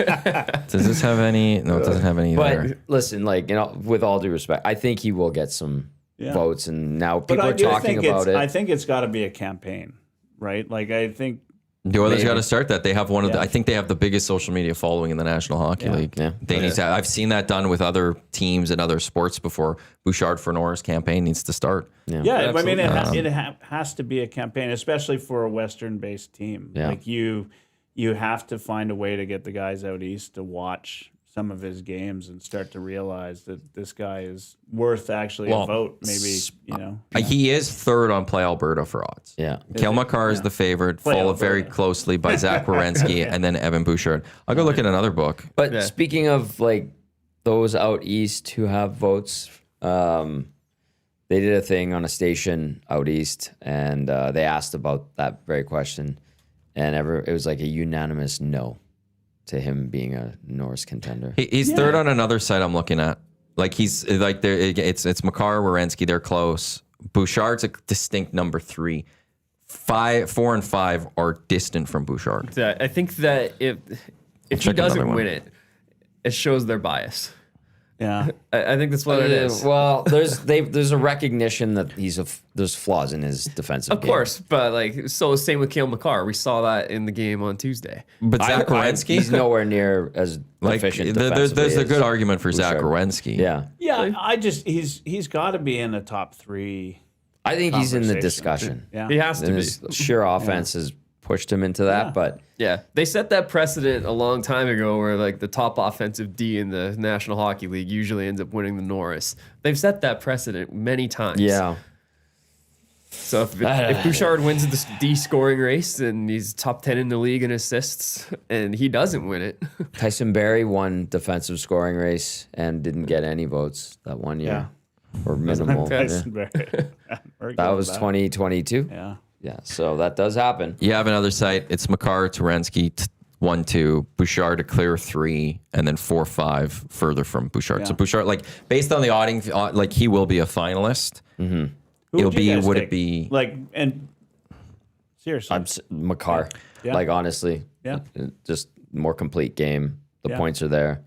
Does this have any? No, it doesn't have any But there. listen, like, with all due respect, I think he will get some votes, and now But people I are do talking think about it. I think it's got to be a campaign, right? Like I think The others Maybe. got to start that. They have one of the. Yeah. I think they have the biggest social media following in the National Hockey League. Yeah. They need to. I've seen that done with other teams and other sports before. Bouchard for Norris campaign needs to start. Yeah, I mean, it has to be a campaign, especially for a Western-based team. Yeah. Like you have to find a way to get the guys out east to watch some of his games and start to realize that this guy is worth actually a vote. Maybe He is third on Play Alberta for odds. Yeah. Kale McCarr is the favorite, followed very closely by Zach Werenski and then Evan Bouchard. I'll go look at another book. But speaking of like those out east who have votes, they did a thing on a station out east, and they asked about that very question, and it was like a unanimous no to him being a Norris contender. He's third on another site I'm looking at. Like he's like there. It's McCarr, Werenski. They're close. Bouchard's a distinct number 3. 4 and 5 are distant from Bouchard. I think that if he check another doesn't one. win it, it shows their bias. yeah. I think that's what it is. Well, there's a recognition that there's flaws in his defensive Of game. course, but like same with Kale McCarr. We saw that in the game on Tuesday. But Zach Werenski, He's nowhere near as like efficient. there's defensively a good as argument for Zach Bouchard. Werenski. Yeah, Yeah, I just he's got to be in the top 3. I think he's in the Conversation. discussion. Yeah. He has to And be. his sheer offense has pushed him into that, but Yeah, they set that precedent a long time ago where like the top offensive D in the National Hockey League usually ends up winning the Norris. They've set that precedent many times. yeah. So if Bouchard wins the D scoring race and he's top 10 in the league in assists and he doesn't win it, Tyson Barrie won defensive scoring race and didn't get any votes that one year. Or minimal. Yeah. That was 2022. Yeah. Yeah, so that does happen. You have another site. It's McCarr, Werenski, 1-2, Bouchard to clear 3, and then 4-5 further from Bouchard. Yeah. So Bouchard, like based on the auditing, like he will be a finalist. Who It'll would you be. guys Would take? it be? Like and seriously? McCarr. Yeah. Like, honestly. Yeah. Just more complete game. The points are there.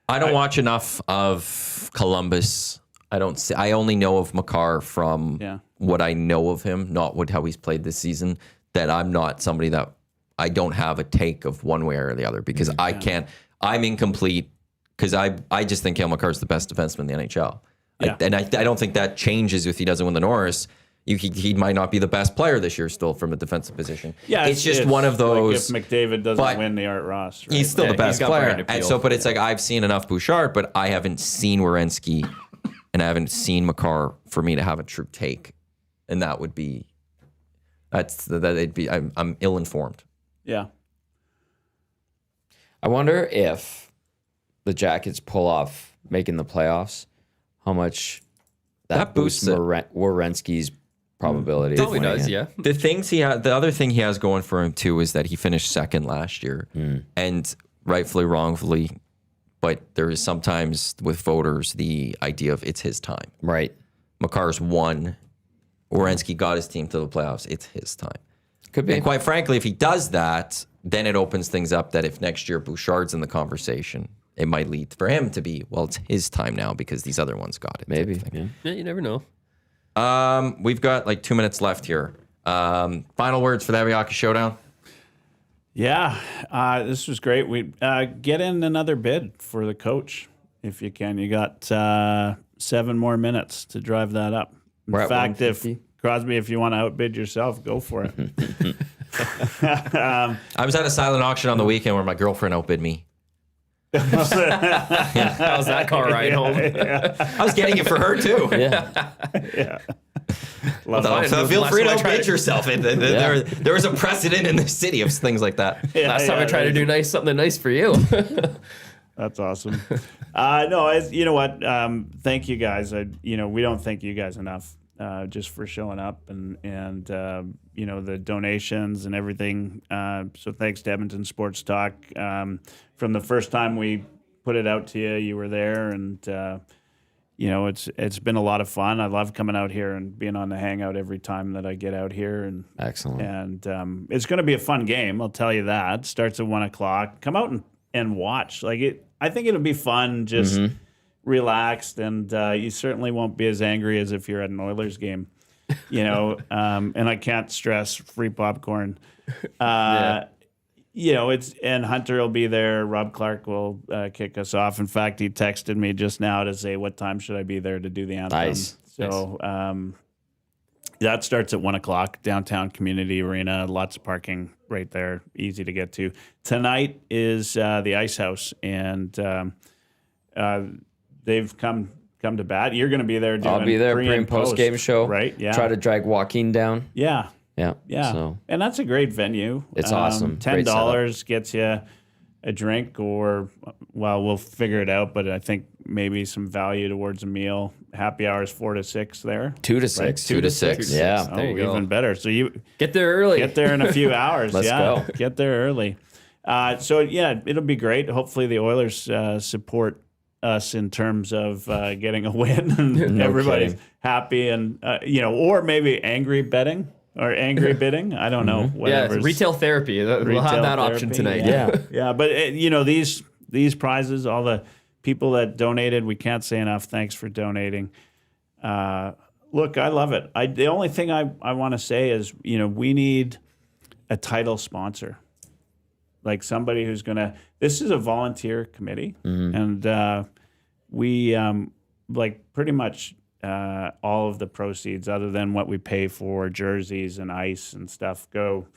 I don't watch enough of Columbus. I only know of Makar from what I know of him, not how he's played this season. That I'm not somebody that I don't have a take of one way or the other because I can't. I'm incomplete because I just think Cale Makar's the best defenseman in the NHL. Yeah. I don't think that changes if he doesn't win the Norris. He might not be the best player this year still from a defensive position. Yeah, it's just one of those. Like if McDavid doesn't win the Art Ross, right? He's still the best player. And so, but it's Yeah. like I've seen enough Bouchard, but I haven't seen Werenski, and I haven't seen Makar for me to have a true take. And that would be, I'm ill informed. Yeah. I wonder if the Jackets pull off making the playoffs, how much that boosts Werenski's probability. of Probably winning does, it. yeah. The other thing he has going for him too is that he finished second last year, and rightfully, wrongfully, but there is sometimes with voters the idea of it's his time. Right. Makar's won. Werenski got his team to the playoffs. It's his time. Could be. And quite frankly, if he does that, then it opens things up that if next year Bouchard's in the conversation, it might lead for him to be, well, it's his time now because these other ones got it. Maybe. Yeah. Yeah, you never know. We've got like 2 minutes left here. Final words for the Heavy Hockey Showdown. Yeah, this was great. We get in another bid for the coach if you can. You got 7 more minutes to drive that up. In We're at fact, if 150. Crosby, if you want to outbid yourself, go for it. I was at a silent auction on the weekend where my girlfriend outbid me. How's that car ride home? I was getting it for her too. Yeah. So feel free to Last time I tried outbid to- yourself. There was a precedent in the city of things like that. Last time I tried to do something nice for you. That's awesome. No, you know what? Thank you guys. We don't thank you guys enough just for showing up and the donations and everything. So thanks to Edmonton Sports Talk. From the first time we put it out to you, you were there, and it's been a lot of fun. I love coming out here and being on the Hangout every time that I get out here, and Excellent. And it's going to be a fun game. I'll tell you that. Starts at 1:00. Come out and watch. I think it'll be fun. Just relaxed, and you certainly won't be as angry as if you're at an Oilers game. And I can't stress free popcorn. And Hunter will be there. Rob Clark will kick us off. In fact, he texted me just now to say, what time should I be there to do the anthem? Nice. So that starts at 1:00, Downtown Community Arena. Lots of parking right there, easy to get to. Tonight is the Ice House, and they've come to bat. You're going to be there doing I'll be there pre and post game show. right? Yeah. Try to drag Joaquin down. Yeah. Yeah. Yeah, So and that's a great venue. It's awesome. Great $10 gets you a drink, or we'll figure it out. But I think maybe some value towards a meal. Happy hours 4 to 6 there. 2 to 6. 2 to 6. Yeah. Oh, There you go. even better. So you Get there early. get there in a few hours. Let's go. Get there early. It'll be great. Hopefully the Oilers support us in terms of getting a win, and everybody's kidding. happy, and or maybe angry betting. Or angry bidding. I don't know. Yeah, Whatever. it's retail therapy. We'll Retail have that option therapy, tonight. Yeah. But these prizes, all the people that donated, we can't say enough. Thanks for donating. Look, I love it. The only thing I want to say is, we need a title sponsor, like somebody who's gonna. This is a volunteer committee, and we pretty much. All of the proceeds, other than what we pay for jerseys and ice and stuff, go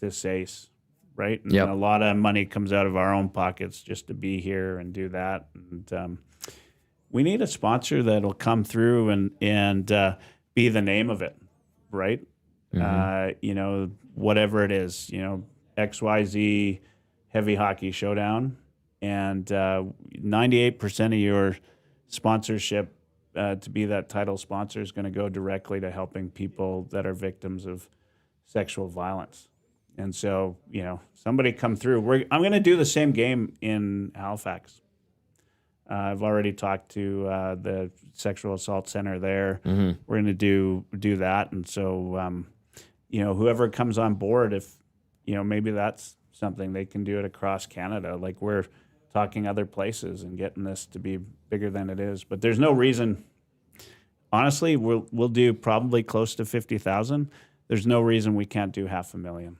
to SACE, right? And Yep. a lot of money comes out of our own pockets just to be here and do that. And we need a sponsor that'll come through and be the name of it, right? Whatever it is, XYZ Heavy Hockey Showdown, and 98% of your sponsorship to be that title sponsor is going to go directly to helping people that are victims of sexual violence. And so, somebody come through. I'm going to do the same game in Halifax. I've already talked to the sexual assault center there. We're going to do that. And so, whoever comes on board, if maybe that's something they can do it across Canada. Like we're talking other places and getting this to be bigger than it is. But there's no reason. Honestly, we'll do probably close to 50,000. There's no reason we can't do 500,000.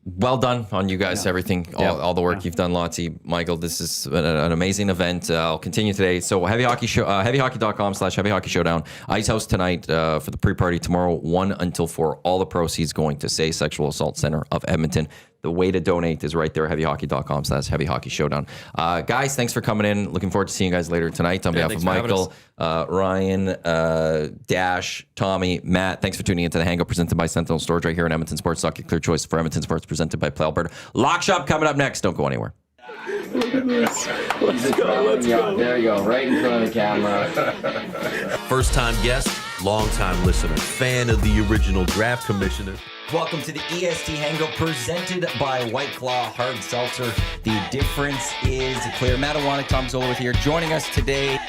Well done on you guys, everything, all the work you've done, Lottie, Michael. This is an amazing event. I'll continue today. So heavyhockey.com/Heavy Hockey Showdown. Ice House tonight for the pre-party. Tomorrow, 1 until 4. All the proceeds going to SACE Sexual Assault Center of Edmonton. The way to donate is right there, heavyhockey.com/Heavy Hockey Showdown. Guys, thanks for coming in. Looking forward to seeing you guys later tonight. On behalf of Michael, Ryan, Dash, Tommy, Matt, thanks for tuning into the Hangout presented by Sentinel Storage right here in Edmonton Sports. Talk your clear choice for Edmonton Sports presented by Play Alberta. Lock Shop coming up next. Don't go anywhere. Let's go. There you go, right in front of the camera. First-time guest, long-time listener, fan of the original draft commissioner. Welcome to the EST Hangout presented by White Claw Hard Seltzer. The difference is clear. Matt Iwanyk, Tom Gazzola with here. Joining us today.